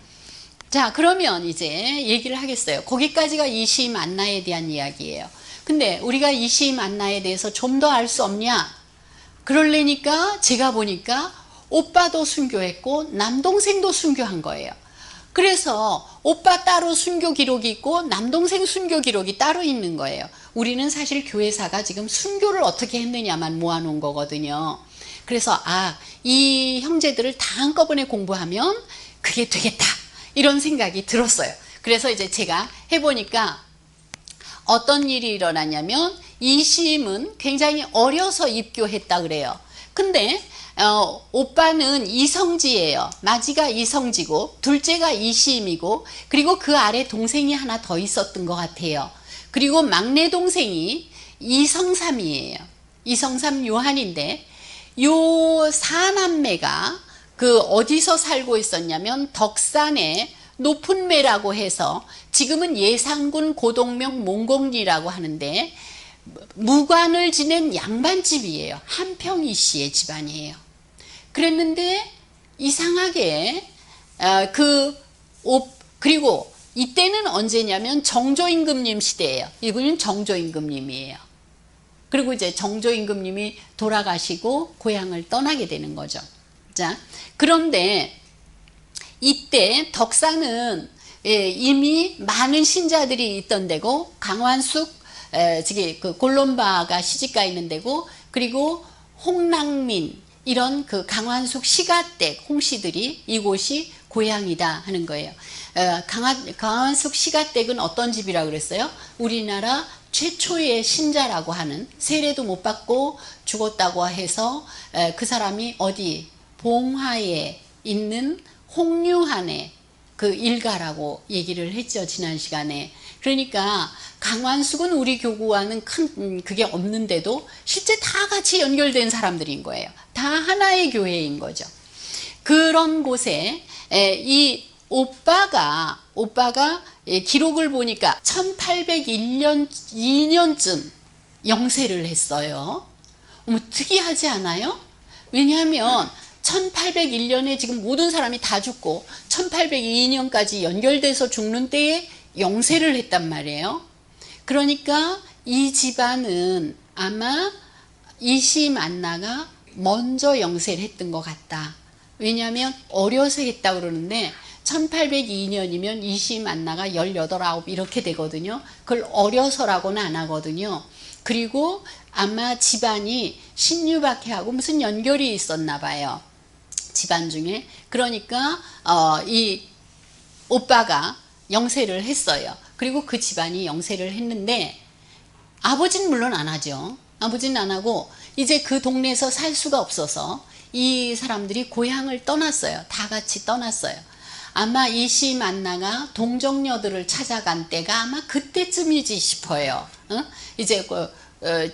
자, 그러면 이제 얘기를 하겠어요. 거기까지가 이시 만나에 대한 이야기예요. 근데 우리가 이시 만나에 대해서 좀 더 알 수 없냐? 그러려니까 제가 보니까 오빠도 순교했고 남동생도 순교한 거예요. 그래서 오빠 따로 순교 기록이 있고 남동생 순교 기록이 따로 있는 거예요. 우리는 사실 교회사가 지금 순교를 어떻게 했느냐만 모아놓은 거거든요. 그래서 이 형제들을 다 한꺼번에 공부하면 그게 되겠다 이런 생각이 들었어요. 그래서 이제 제가 해보니까 어떤 일이 일어났냐면 이심은 굉장히 어려서 입교했다 그래요. 근데 오빠는 이성지예요. 마지가 이성지고 둘째가 이심이고 그리고 그 아래 동생이 하나 더 있었던 것 같아요. 그리고 막내 동생이 이성삼이에요. 이성삼 요한인데 요 사남매가 그 어디서 살고 있었냐면 덕산에 높은매라고 해서 지금은 예산군 고동명 몽곡리라고 하는데 무관을 지낸 양반집이에요. 한평이 씨의 집안이에요. 그랬는데 이상하게 그리고 이때는 언제냐면 정조임금님 시대예요. 이분은 정조임금님이에요. 그리고 이제 정조임금님이 돌아가시고 고향을 떠나게 되는 거죠. 자, 그런데 이때 덕산은 이미 많은 신자들이 있던 데고 강완숙 그 골롬바가 시집가 있는 데고 그리고 홍랑민 이런 그 강완숙 시가댁 홍씨들이 이곳이 고향이다 하는 거예요. 강완숙 시가댁은 어떤 집이라고 그랬어요? 우리나라 최초의 신자라고 하는 세례도 못 받고 죽었다고 해서 그 사람이 어디 봉화에 있는 홍류한의 그 일가라고 얘기를 했죠, 지난 시간에. 그러니까 강완숙은 우리 교구와는 큰 그게 없는데도 실제 다 같이 연결된 사람들인 거예요. 다 하나의 교회인 거죠. 그런 곳에 이 오빠가 기록을 보니까 1801년 2년쯤 영세를 했어요. 특이하지 않아요? 왜냐하면 1801년에 지금 모든 사람이 다 죽고 1802년까지 연결돼서 죽는 때에 영세를 했단 말이에요. 그러니까 이 집안은 아마 이시만나가 먼저 영세를 했던 것 같다. 왜냐하면 어려서 했다고 그러는데 1802년이면 이시만나가 18, 9 이렇게 되거든요. 그걸 어려서라고는 안 하거든요. 그리고 아마 집안이 신유박해하고 무슨 연결이 있었나 봐요. 집안 중에. 그러니까 이 오빠가 영세를 했어요. 그리고 그 집안이 영세를 했는데 아버지는 물론 안 하죠. 아버지는 안 하고 이제 그 동네에서 살 수가 없어서 이 사람들이 고향을 떠났어요. 다 같이 떠났어요. 아마 이시만나가 동정녀들을 찾아간 때가 아마 그때쯤이지 싶어요. 이제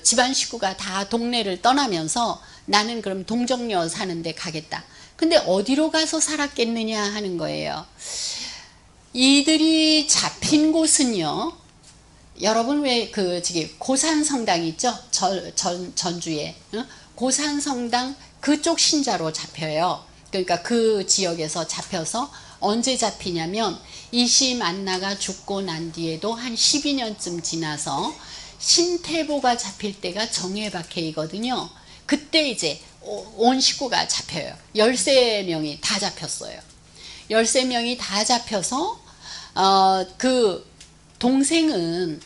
집안 식구가 다 동네를 떠나면서 나는 그럼 동정녀 사는 데 가겠다. 근데 어디로 가서 살았겠느냐 하는 거예요. 이들이 잡힌 곳은요, 여러분 왜 고산 성당 있죠? 전주에 고산성당 그쪽 신자로 잡혀요. 그러니까 그 지역에서 잡혀서 언제 잡히냐면 이심 안나가 죽고 난 뒤에도 한 12년쯤 지나서 신태보가 잡힐 때가 정예박해이거든요. 그때 이제 온 식구가 잡혀요. 13명이 다 잡혔어요. 13명이 다 잡혀서 그 동생은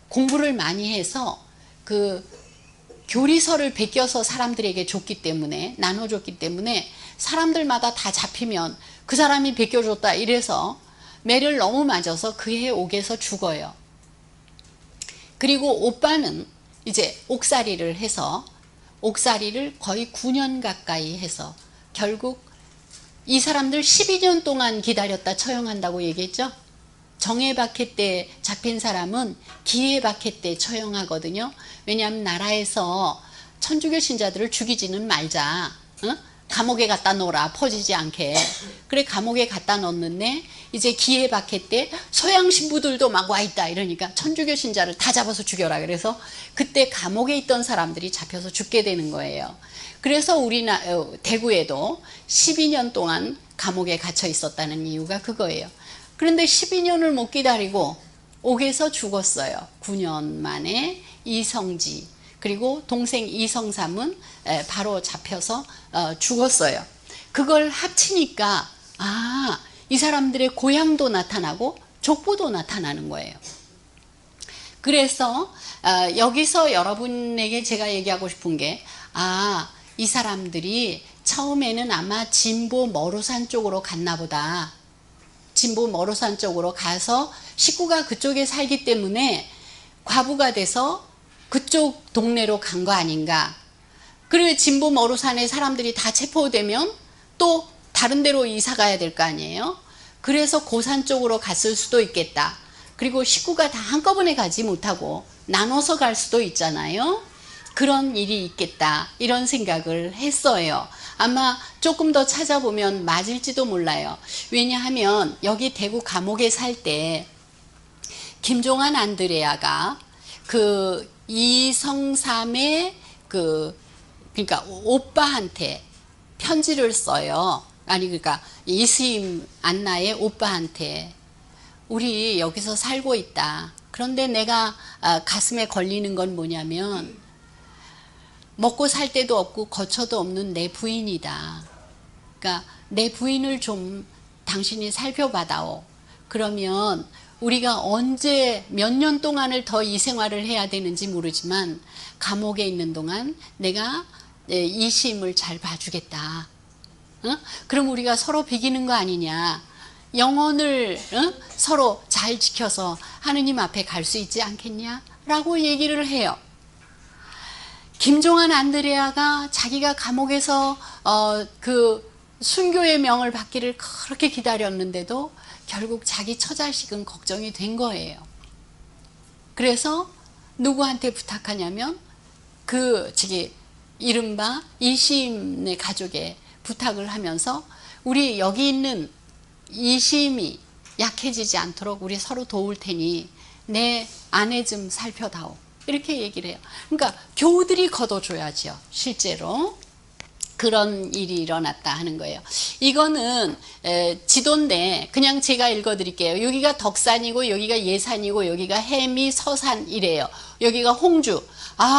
공부를 많이 해서 그 교리서를 베껴서 사람들에게 줬기 때문에, 나눠줬기 때문에 사람들마다 다 잡히면 그 사람이 베껴줬다 이래서 매를 너무 맞아서 그해 옥에서 죽어요. 그리고 오빠는 이제 옥살이를 해서 옥살이를 거의 9년 가까이 해서 결국 이 사람들 12년 동안 기다렸다 처형한다고 얘기했죠. 정예박해 때 잡힌 사람은 기해박해 때 처형하거든요. 왜냐하면 나라에서 천주교 신자들을 죽이지는 말자. 감옥에 갖다 놓으라. 퍼지지 않게. 그래 감옥에 갖다 놓는데 이제 기해박해 때 서양 신부들도 막 와 있다 이러니까 천주교 신자를 다 잡아서 죽여라. 그래서 그때 감옥에 있던 사람들이 잡혀서 죽게 되는 거예요. 그래서 대구에도 12년 동안 감옥에 갇혀 있었다는 이유가 그거예요. 그런데 12년을 못 기다리고 옥에서 죽었어요. 9년 만에 이성지 그리고 동생 이성삼은 바로 잡혀서 죽었어요. 그걸 합치니까 이 사람들의 고향도 나타나고 족보도 나타나는 거예요. 그래서 여기서 여러분에게 제가 얘기하고 싶은 게 이 사람들이 처음에는 아마 진보 머루산 쪽으로 갔나 보다. 진보 머루산 쪽으로 가서 식구가 그쪽에 살기 때문에 과부가 돼서 그쪽 동네로 간 거 아닌가. 그리고 진보 머루산에 사람들이 다 체포되면 또 다른 데로 이사 가야 될 거 아니에요. 그래서 고산 쪽으로 갔을 수도 있겠다. 그리고 식구가 다 한꺼번에 가지 못하고 나눠서 갈 수도 있잖아요. 그런 일이 있겠다 이런 생각을 했어요. 아마 조금 더 찾아보면 맞을지도 몰라요. 왜냐하면 여기 대구 감옥에 살 때 김종환 안드레아가 그 이성삼의 그러니까 오빠한테 편지를 써요. 그러니까 이스임 안나의 오빠한테 우리 여기서 살고 있다. 그런데 내가 가슴에 걸리는 건 뭐냐면 먹고 살 데도 없고 거처도 없는 내 부인이다. 그러니까 내 부인을 좀 당신이 살펴봐다오. 그러면 우리가 언제 몇 년 동안을 더 이 생활을 해야 되는지 모르지만 감옥에 있는 동안 내가 이심을 잘 봐주겠다. 그럼 우리가 서로 비기는 거 아니냐. 영혼을 서로 잘 지켜서 하느님 앞에 갈 수 있지 않겠냐 라고 얘기를 해요. 김종환 안드레아가 자기가 감옥에서 그 순교의 명을 받기를 그렇게 기다렸는데도 결국 자기 처자식은 걱정이 된 거예요. 그래서 누구한테 부탁하냐면 이른바 이심의 가족에 부탁을 하면서 우리 여기 있는 이심이 약해지지 않도록 우리 서로 도울 테니 내 아내 좀 살펴다오. 이렇게 얘기를 해요. 그러니까 교우들이 걷어줘야죠. 실제로. 그런 일이 일어났다 하는 거예요. 이거는 지도인데 그냥 제가 읽어드릴게요. 여기가 덕산이고 여기가 예산이고 여기가 해미 서산이래요. 여기가 홍주.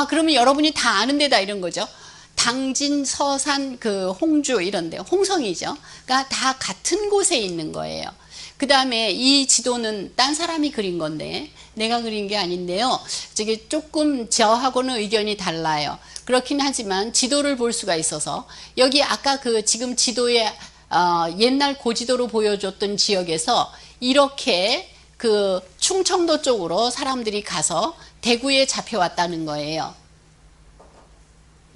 그러면 여러분이 다 아는 데다 이런 거죠. 당진, 서산, 홍주 이런데 홍성이죠. 그러니까 다 같은 곳에 있는 거예요. 그 다음에 이 지도는 딴 사람이 그린 건데 내가 그린 게 아닌데요. 저게 조금 저하고는 의견이 달라요. 그렇긴 하지만 지도를 볼 수가 있어서 여기 아까 지금 지도에 옛날 고지도로 보여줬던 지역에서 이렇게 충청도 쪽으로 사람들이 가서 대구에 잡혀왔다는 거예요.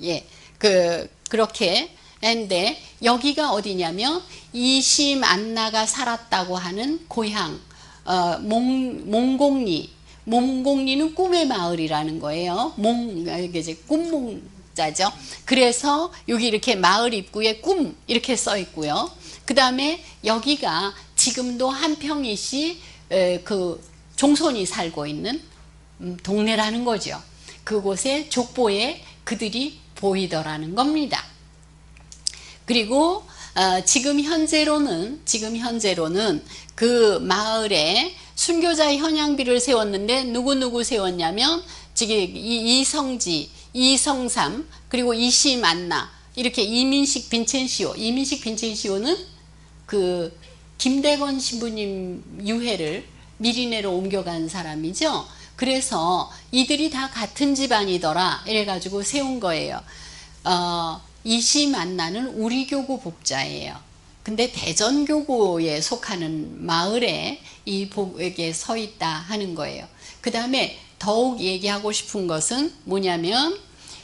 예, 그렇게 했는데 여기가 어디냐면 이심 안나가 살았다고 하는 고향 몽공리는 꿈의 마을이라는 거예요. 이게 꿈몽자죠. 그래서 여기 이렇게 마을 입구에 꿈 이렇게 써 있고요. 그 다음에 여기가 지금도 한평이시 종손이 살고 있는 동네라는 거죠. 그곳에 족보에 그들이 보이더라는 겁니다. 그리고 지금 현재로는 그 마을에 순교자 현양비를 세웠는데 누구 세웠냐면 지금 이성지, 이성삼, 그리고 이시만나, 이렇게 이민식 빈첸시오는 그 김대건 신부님 유해를 미리네로 옮겨간 사람이죠. 그래서 이들이 다 같은 집안이더라 이래가지고 세운 거예요. 이시만나는 우리 교구 복자예요. 근데 대전교구에 속하는 마을에 이 복에 서 있다 하는 거예요. 그 다음에 더욱 얘기하고 싶은 것은 뭐냐면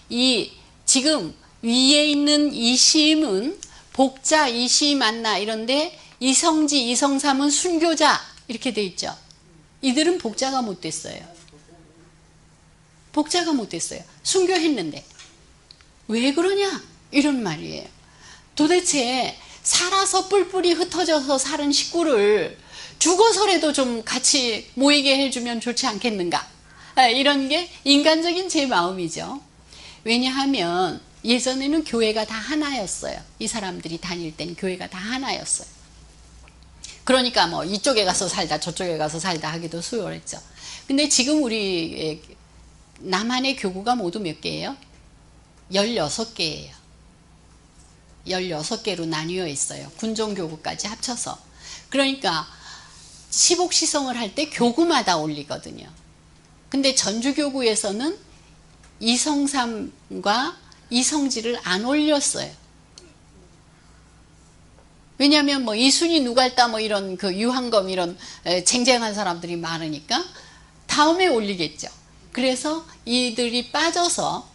이 지금 위에 있는 이심은 복자, 이시만나 이런데 이성지, 이성삼은 순교자 이렇게 돼 있죠. 이들은 복자가 못 됐어요. 순교했는데 왜 그러냐 이런 말이에요. 도대체 살아서 뿔뿔이 흩어져서 사는 식구를 죽어서라도 좀 같이 모이게 해주면 좋지 않겠는가, 이런 게 인간적인 제 마음이죠. 왜냐하면 예전에는 교회가 다 하나였어요. 이 사람들이 다닐 땐 교회가 다 하나였어요. 그러니까 뭐 이쪽에 가서 살다 저쪽에 가서 살다 하기도 수월했죠. 근데 지금 우리 남한의 교구가 모두 몇 개예요? 16개예요. 16개로 나뉘어 있어요. 군종교구까지 합쳐서. 그러니까 시복시성을 할 때 교구마다 올리거든요. 근데 전주교구에서는 이성삼과 이성지를 안 올렸어요. 왜냐하면 뭐 이순이 누갈다 뭐 이런 그 유한검 이런 쟁쟁한 사람들이 많으니까 다음에 올리겠죠. 그래서 이들이 빠져서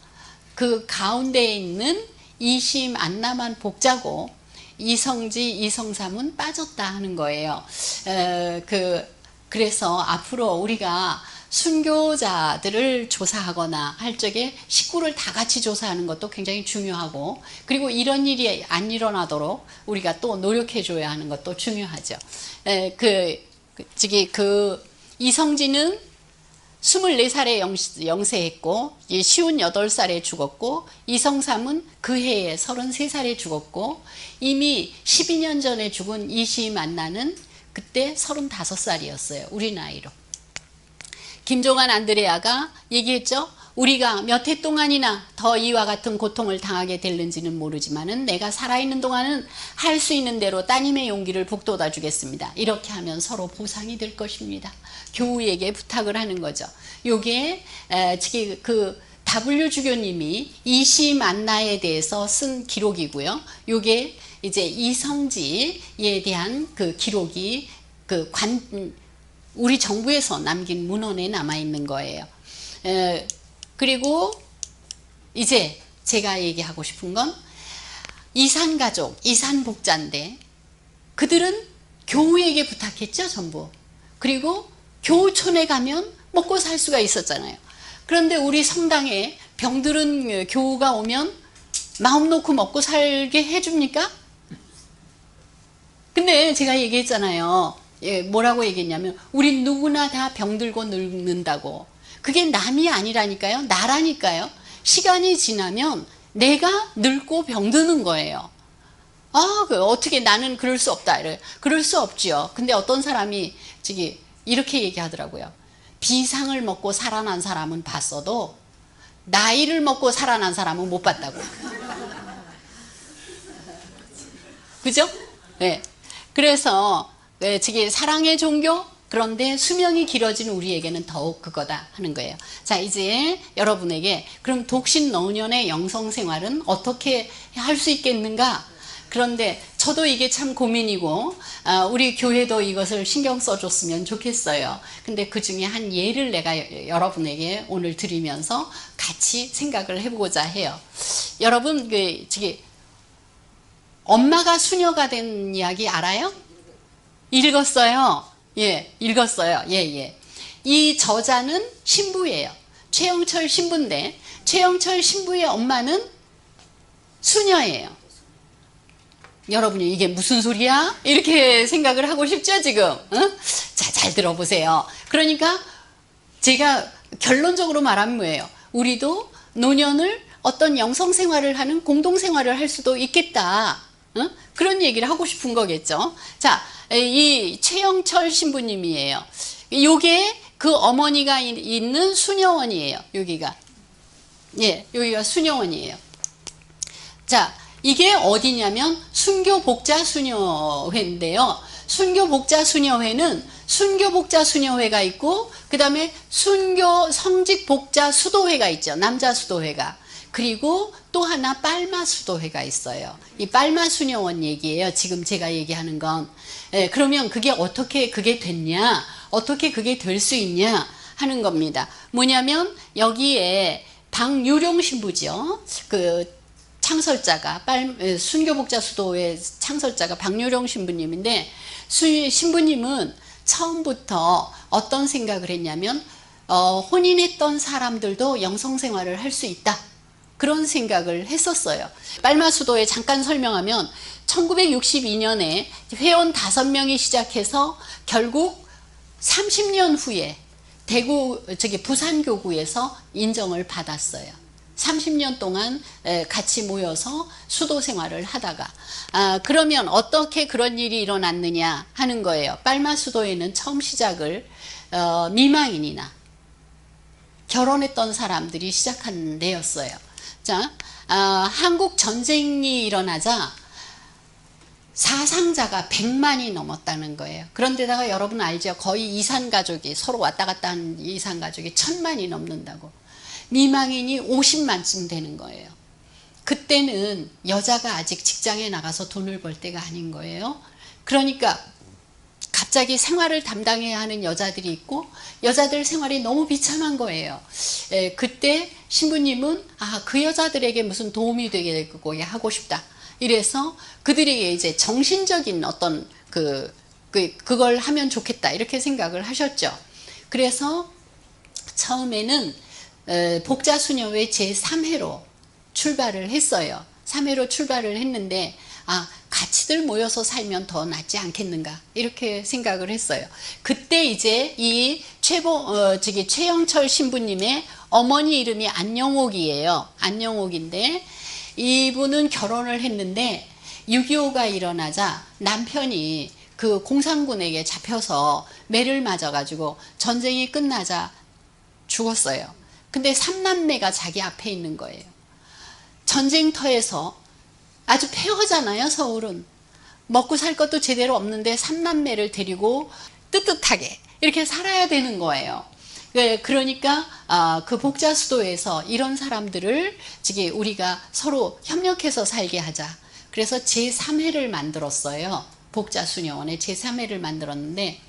그 가운데에 있는 이심 안나만 복자고 이성지, 이성삼은 빠졌다 하는 거예요. 그래서 앞으로 우리가 순교자들을 조사하거나 할 적에 식구를 다 같이 조사하는 것도 굉장히 중요하고, 그리고 이런 일이 안 일어나도록 우리가 또 노력해 줘야 하는 것도 중요하죠. 이성지는 24살에 영세했고 58살에 죽었고, 이성삼은 그 해에 33살에 죽었고, 이미 12년 전에 죽은 이시만나는 그때 35살이었어요. 우리 나이로. 김종환 안드레아가 얘기했죠. 우리가 몇 해 동안이나 더 이와 같은 고통을 당하게 될는지는 모르지만은 내가 살아있는 동안은 할 수 있는 대로 따님의 용기를 북돋아 주겠습니다. 이렇게 하면 서로 보상이 될 것입니다. 교우에게 부탁을 하는 거죠. 요게 그 W 주교님이 이시만나에 대해서 쓴 기록이고요. 요게 이제 이성지에 대한 그 기록이 우리 정부에서 남긴 문헌에 남아 있는 거예요. 그리고 이제 제가 얘기하고 싶은 건 이산가족, 이산복자인데 그들은 교우에게 부탁했죠, 전부. 그리고 교우촌에 가면 먹고 살 수가 있었잖아요. 그런데 우리 성당에 병들은 교우가 오면 마음 놓고 먹고 살게 해줍니까? 근데 제가 얘기했잖아요. 뭐라고 얘기했냐면 우리 누구나 다 병들고 늙는다고. 그게 남이 아니라니까요. 나라니까요. 시간이 지나면 내가 늙고 병드는 거예요. 어떻게 나는 그럴 수 없다. 그럴 수 없지요. 근데 어떤 사람이 이렇게 얘기하더라고요. 비상을 먹고 살아난 사람은 봤어도 나이를 먹고 살아난 사람은 못 봤다고. 그죠? 네. 그래서 사랑의 종교, 그런데 수명이 길어진 우리에게는 더욱 그거다 하는 거예요. 자, 이제 여러분에게 그럼 독신 노년의 영성 생활은 어떻게 할 수 있겠는가? 그런데 저도 이게 참 고민이고 우리 교회도 이것을 신경 써줬으면 좋겠어요. 근데 그 중에 한 예를 내가 여러분에게 오늘 드리면서 같이 생각을 해보고자 해요. 여러분 엄마가 수녀가 된 이야기 알아요? 읽었어요. 예, 읽었어요. 예. 이 저자는 신부예요. 최영철 신부인데 최영철 신부의 엄마는 수녀예요. 여러분이 이게 무슨 소리야? 이렇게 생각을 하고 싶죠, 지금? 응? 자, 잘 들어보세요. 그러니까 제가 결론적으로 말하면 뭐예요? 우리도 노년을 어떤 영성 생활을 하는 공동 생활을 할 수도 있겠다. 그런 얘기를 하고 싶은 거겠죠. 자, 이 최영철 신부님이에요. 요게 그 어머니가 있는 수녀원이에요. 여기가. 예, 여기가 수녀원이에요. 자, 이게 어디냐면 순교복자수녀회인데요. 순교복자수녀회는 순교복자수녀회가 있고, 그 다음에 순교 성직복자수도회가 있죠. 남자수도회가. 그리고 또 하나 빨마수도회가 있어요. 이 빨마수녀원 얘기예요. 지금 제가 얘기하는 건. 예, 그러면 그게 어떻게 그게 됐냐, 어떻게 그게 될 수 있냐 하는 겁니다. 뭐냐면 여기에 박유룡 신부죠. 그 창설자가 순교복자수도회 창설자가 박유룡 신부님인데, 신부님은 처음부터 어떤 생각을 했냐면 혼인했던 사람들도 영성생활을 할 수 있다, 그런 생각을 했었어요. 빨마수도에 잠깐 설명하면 1962년에 회원 5명이 시작해서 결국 30년 후에 부산교구에서 인정을 받았어요. 30년 동안 같이 모여서 수도 생활을 하다가, 그러면 어떻게 그런 일이 일어났느냐 하는 거예요. 빨마수도에는 처음 시작을 미망인이나 결혼했던 사람들이 시작한 데였어요. 자, 한국 전쟁이 일어나자 사상자가 100만이 넘었다는 거예요. 그런데다가 여러분 알죠? 거의 이산가족이, 서로 왔다 갔다 하는 이산가족이 1000만이 넘는다고. 미망인이 50만쯤 되는 거예요. 그때는 여자가 아직 직장에 나가서 돈을 벌 때가 아닌 거예요. 그러니까 갑자기 생활을 담당해야 하는 여자들이 있고, 여자들 생활이 너무 비참한 거예요. 그때 신부님은 그 여자들에게 무슨 도움이 되게 하고 싶다. 이래서 그들에게 이제 정신적인 어떤 그걸 하면 좋겠다, 이렇게 생각을 하셨죠. 그래서 처음에는 복자수녀회 제3회로 출발을 했어요. 3회로 출발을 했는데, 같이들 모여서 살면 더 낫지 않겠는가, 이렇게 생각을 했어요. 그때 이제 이 최영철 신부님의 어머니 이름이 안영옥이에요. 안영옥인데, 이분은 결혼을 했는데 6.25가 일어나자 남편이 그 공산군에게 잡혀서 매를 맞아가지고 전쟁이 끝나자 죽었어요. 근데 3남매가 자기 앞에 있는 거예요. 전쟁터에서 아주 폐허잖아요. 서울은 먹고 살 것도 제대로 없는데 3남매를 데리고 뜨뜻하게 이렇게 살아야 되는 거예요. 그러니까 그 복자수도에서 이런 사람들을 우리가 서로 협력해서 살게 하자. 그래서 제3회를 만들었어요. 복자수녀원에 제3회를 만들었는데,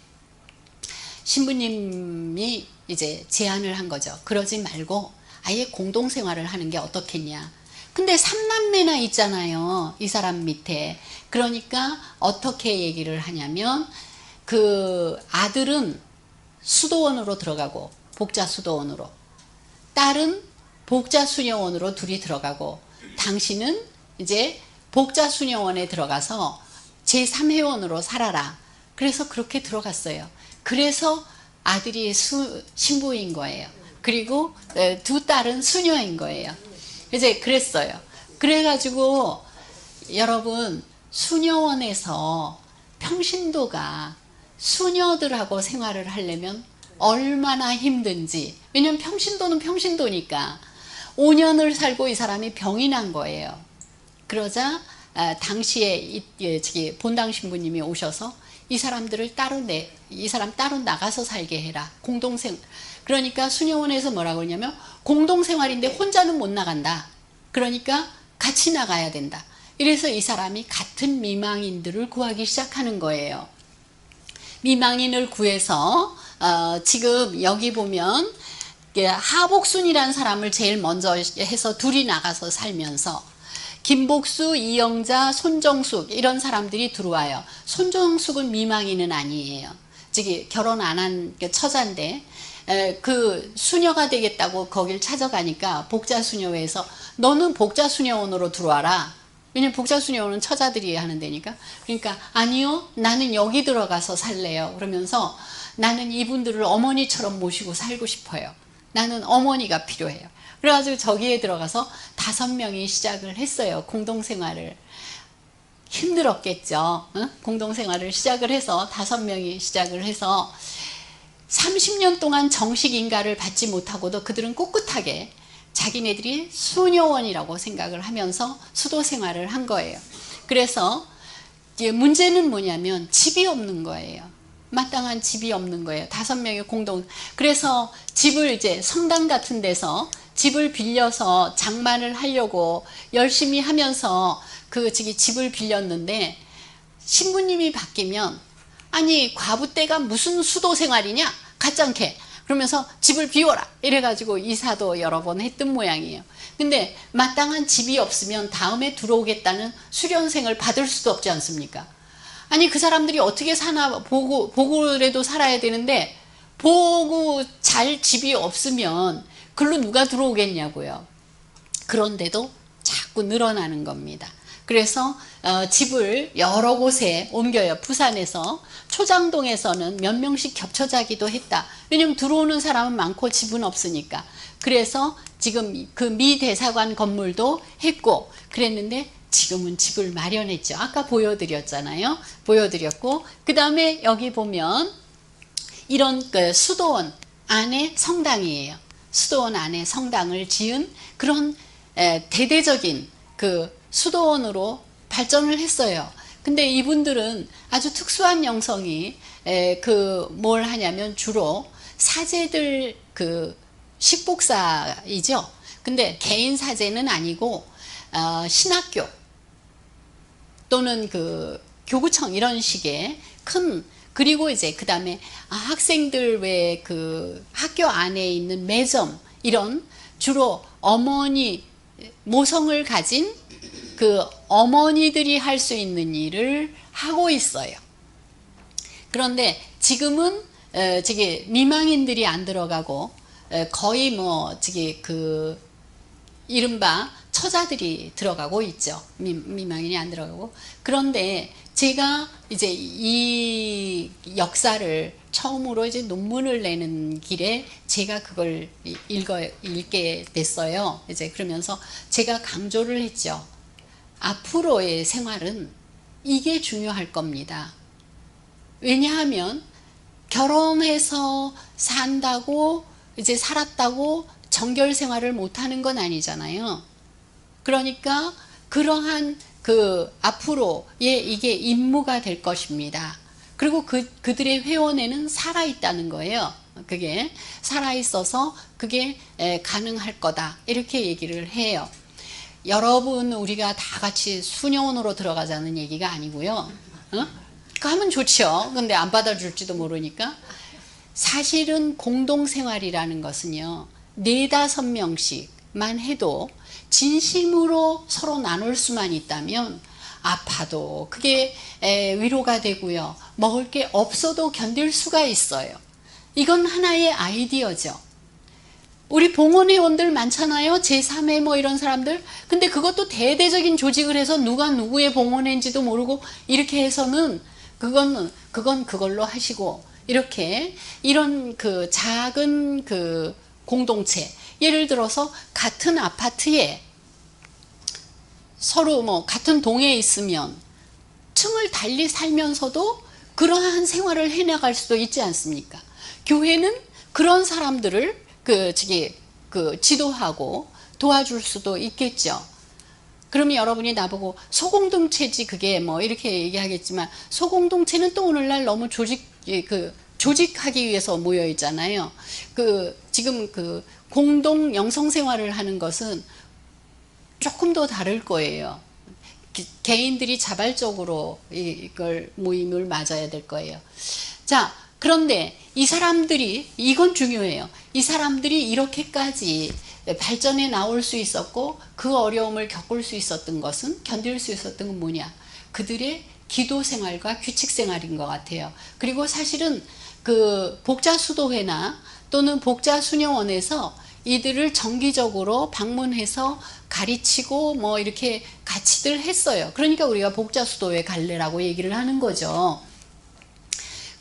신부님이 이제 제안을 한 거죠. 그러지 말고 아예 공동생활을 하는 게 어떻겠냐. 근데 3남매나 있잖아요, 이 사람 밑에. 그러니까 어떻게 얘기를 하냐면, 그 아들은 수도원으로 들어가고, 복자수도원으로, 딸은 복자수녀원으로 둘이 들어가고, 당신은 이제 복자수녀원에 들어가서 제3회원으로 살아라. 그래서 그렇게 들어갔어요. 그래서 아들이 신부인 거예요. 그리고 두 딸은 수녀인 거예요. 이제 그랬어요. 그래가지고 여러분, 수녀원에서 평신도가 수녀들하고 생활을 하려면 얼마나 힘든지. 왜냐면 평신도는 평신도니까 5년을 살고 이 사람이 병이 난 거예요. 그러자 당시에 본당 신부님이 오셔서 이 사람 따로 나가서 살게 해라. 그러니까 수녀원에서 뭐라고 하냐면, 공동생활인데 혼자는 못 나간다. 그러니까 같이 나가야 된다. 이래서 이 사람이 같은 미망인들을 구하기 시작하는 거예요. 미망인을 구해서 지금 여기 보면 하복순이라는 사람을 제일 먼저 해서 둘이 나가서 살면서, 김복수, 이영자, 손정숙 이런 사람들이 들어와요. 손정숙은 미망인은 아니에요. 결혼 안 한 처자인데, 그 수녀가 되겠다고 거길 찾아가니까 복자수녀회에서 너는 복자수녀원으로 들어와라. 왜냐면 복자수녀원은 처자들이 하는 데니까. 그러니까 아니요, 나는 여기 들어가서 살래요. 그러면서 나는 이분들을 어머니처럼 모시고 살고 싶어요. 나는 어머니가 필요해요. 그래가지고 저기에 들어가서 5명이 시작을 했어요. 공동생활을. 힘들었겠죠. 응? 공동생활을 시작을 해서 5명이 시작을 해서 30년 동안 정식 인가를 받지 못하고도 그들은 꿋꿋하게 자기네들이 수녀원이라고 생각을 하면서 수도 생활을 한 거예요. 그래서 문제는 뭐냐면 집이 없는 거예요. 마땅한 집이 없는 거예요. 5명의 공동. 그래서 집을 이제 성당 같은 데서 집을 빌려서 장만을 하려고 열심히 하면서 그 집을 빌렸는데 신부님이 바뀌면 아니 과부 때가 무슨 수도 생활이냐 가짱캐 그러면서 집을 비워라 이래가지고 이사도 여러 번 했던 모양이에요. 근데 마땅한 집이 없으면 다음에 들어오겠다는 수련생을 받을 수도 없지 않습니까? 아니 그 사람들이 어떻게 사나 보고라도 살아야 되는데 보고 잘 집이 없으면 글로 누가 들어오겠냐고요. 그런데도 자꾸 늘어나는 겁니다. 그래서 집을 여러 곳에 옮겨요. 부산에서 초장동에서는 몇 명씩 겹쳐 자기도 했다. 왜냐면 들어오는 사람은 많고 집은 없으니까. 그래서 지금 그 미 대사관 건물도 했고 그랬는데 지금은 집을 마련했죠. 아까 보여드렸잖아요. 보여드렸고 그 다음에 여기 보면 이런 그 수도원 안에 성당이에요. 수도원 안에 성당을 지은 그런 대대적인 그 수도원으로 발전을 했어요. 근데 이분들은 아주 특수한 영성이 그 뭘 하냐면 주로 사제들 그 식복사이죠. 근데 개인 사제는 아니고 신학교 또는 그 교구청 이런 식의 큰 그리고 이제 그 다음에 학생들 외에 그 학교 안에 있는 매점 이런 주로 어머니 모성을 가진 그 어머니들이 할 수 있는 일을 하고 있어요. 그런데 지금은 저기 미망인들이 안 들어가고 거의 뭐 저기 그 이른바 처자들이 들어가고 있죠. 미망인이 안 들어가고. 그런데 제가 이제 이 역사를 처음으로 이제 논문을 내는 길에 제가 그걸 읽게 됐어요. 이제 그러면서 제가 강조를 했죠. 앞으로의 생활은 이게 중요할 겁니다. 왜냐하면 결혼해서 산다고 이제 살았다고 정결 생활을 못하는 건 아니잖아요. 그러니까 그러한 그 앞으로의 이게 임무가 될 것입니다. 그리고 그들의 회원에는 살아있다는 거예요. 그게 살아있어서 그게 가능할 거다. 이렇게 얘기를 해요. 여러분 우리가 다 같이 수녀원으로 들어가자는 얘기가 아니고요. 그거 하면 좋죠. 근데 안 받아줄지도 모르니까. 사실은 공동생활이라는 것은요. 4~5명씩만 해도 진심으로 서로 나눌 수만 있다면 아파도 그게 위로가 되고요. 먹을 게 없어도 견딜 수가 있어요. 이건 하나의 아이디어죠. 우리 봉헌회원들 많잖아요. 제3회 뭐 이런 사람들. 근데 그것도 대대적인 조직을 해서 누가 누구의 봉헌회인지도 모르고 이렇게 해서는 그건 그걸로 하시고 이렇게 이런 그 작은 그 공동체 예를 들어서 같은 아파트에 서로 뭐 같은 동에 있으면 층을 달리 살면서도 그러한 생활을 해나갈 수도 있지 않습니까? 교회는 그런 사람들을 그 지도하고 도와줄 수도 있겠죠. 그러면 여러분이 나보고 소공동체지 그게 뭐 이렇게 얘기하겠지만 소공동체는 또 오늘날 너무 조직하기 위해서 모여 있잖아요. 지금 공동 영성 생활을 하는 것은 조금 더 다를 거예요. 개인들이 자발적으로 이걸 모임을 맞아야 될 거예요. 자, 그런데 이 사람들이 이건 중요해요. 이 사람들이 이렇게까지 발전해 나올 수 있었고 그 어려움을 겪을 수 있었던 것은 견딜 수 있었던 건 뭐냐? 그들의 기도 생활과 규칙 생활인 것 같아요. 그리고 사실은 그 복자수도회나 또는 복자수녀원에서 이들을 정기적으로 방문해서 가르치고 뭐 이렇게 같이들 했어요. 그러니까 우리가 복자수도회 갈래라고 얘기를 하는 거죠.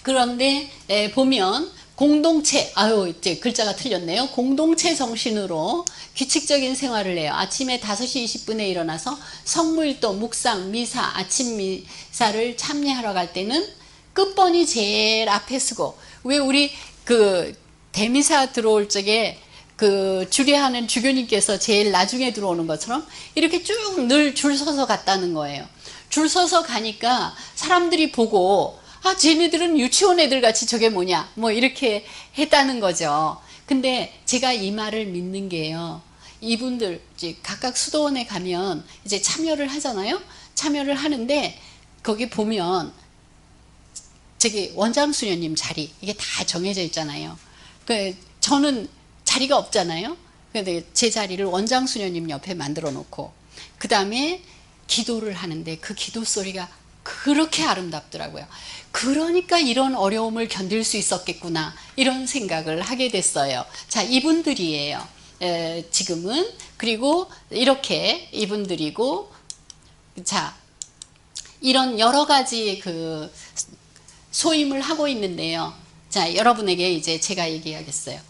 그런데 보면 공동체, 이제 글자가 틀렸네요. 공동체 정신으로 규칙적인 생활을 해요. 아침에 5시 20분에 일어나서 성물도, 묵상, 미사, 아침 미사를 참여하러 갈 때는 끝번이 제일 앞에 서고, 왜 우리 그 대미사 들어올 적에 그 주례하는 주교님께서 제일 나중에 들어오는 것처럼 이렇게 쭉 늘 줄 서서 갔다는 거예요. 줄 서서 가니까 사람들이 보고 쟤네들은 유치원 애들 같이 저게 뭐냐 뭐 이렇게 했다는 거죠. 근데 제가 이 말을 믿는 게요, 이분들 이제 각각 수도원에 가면 이제 참여를 하잖아요. 참여를 하는데 거기 보면 저기 원장 수녀님 자리 이게 다 정해져 있잖아요. 저는 자리가 없잖아요. 근데 제 자리를 원장 수녀님 옆에 만들어 놓고, 그 다음에 기도를 하는데 그 기도 소리가 그렇게 아름답더라고요. 그러니까 이런 어려움을 견딜 수 있었겠구나, 이런 생각을 하게 됐어요. 자, 이분들이에요. 지금은. 그리고 이렇게 이분들이고, 자, 이런 여러 가지 그 소임을 하고 있는데요. 자, 여러분에게 이제 제가 얘기하겠어요.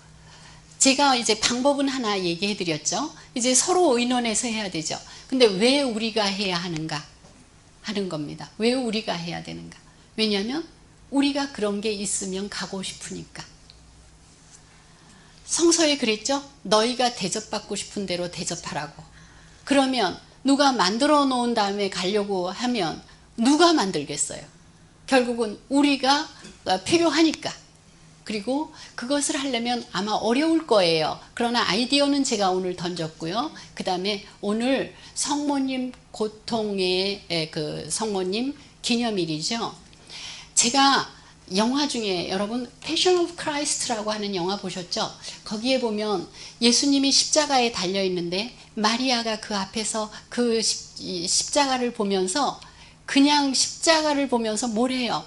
제가 이제 방법은 하나 얘기해 드렸죠. 이제 서로 의논해서 해야 되죠. 근데 왜 우리가 해야 하는가 하는 겁니다. 왜 우리가 해야 되는가? 왜냐하면 우리가 그런 게 있으면 가고 싶으니까. 성서에 그랬죠. 너희가 대접받고 싶은 대로 대접하라고. 그러면 누가 만들어 놓은 다음에 가려고 하면 누가 만들겠어요? 결국은 우리가 필요하니까. 그리고 그것을 하려면 아마 어려울 거예요. 그러나 아이디어는 제가 오늘 던졌고요. 그 다음에 오늘 성모님 고통의 그 성모님 기념일이죠. 제가 영화 중에 여러분 패션 오브 크라이스트라고 하는 영화 보셨죠? 거기에 보면 예수님이 십자가에 달려 있는데 마리아가 그 앞에서 그 십자가를 보면서 그냥 십자가를 보면서 뭘 해요?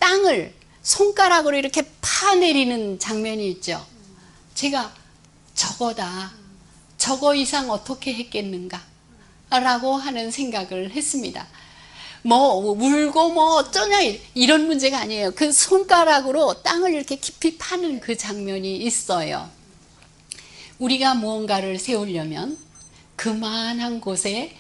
땅을 손가락으로 이렇게 파내리는 장면이 있죠. 제가 저거다. 저거 이상 어떻게 했겠는가? 라고 하는 생각을 했습니다. 뭐 울고 뭐 어쩌냐 이런 문제가 아니에요. 그 손가락으로 땅을 이렇게 깊이 파는 그 장면이 있어요. 우리가 무언가를 세우려면 그만한 곳에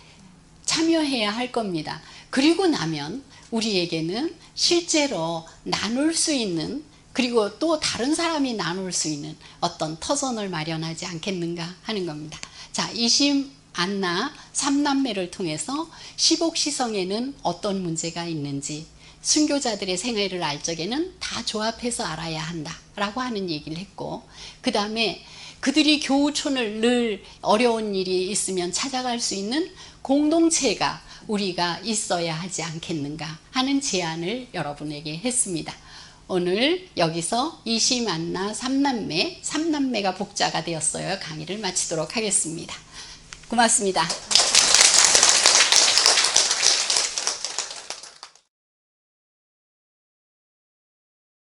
참여해야 할 겁니다. 그리고 나면 우리에게는 실제로 나눌 수 있는, 그리고 또 다른 사람이 나눌 수 있는 어떤 터전을 마련하지 않겠는가 하는 겁니다. 자, 이심 안나 3남매를 통해서 시복시성에는 어떤 문제가 있는지, 순교자들의 생애를 알 적에는 다 조합해서 알아야 한다 라고 하는 얘기를 했고, 그 다음에 그들이 교우촌을 늘 어려운 일이 있으면 찾아갈 수 있는 공동체가 우리가 있어야 하지 않겠는가 하는 제안을 여러분에게 했습니다. 오늘 여기서 이심 안나 3남매가 복자가 되었어요. 강의를 마치도록 하겠습니다. 고맙습니다.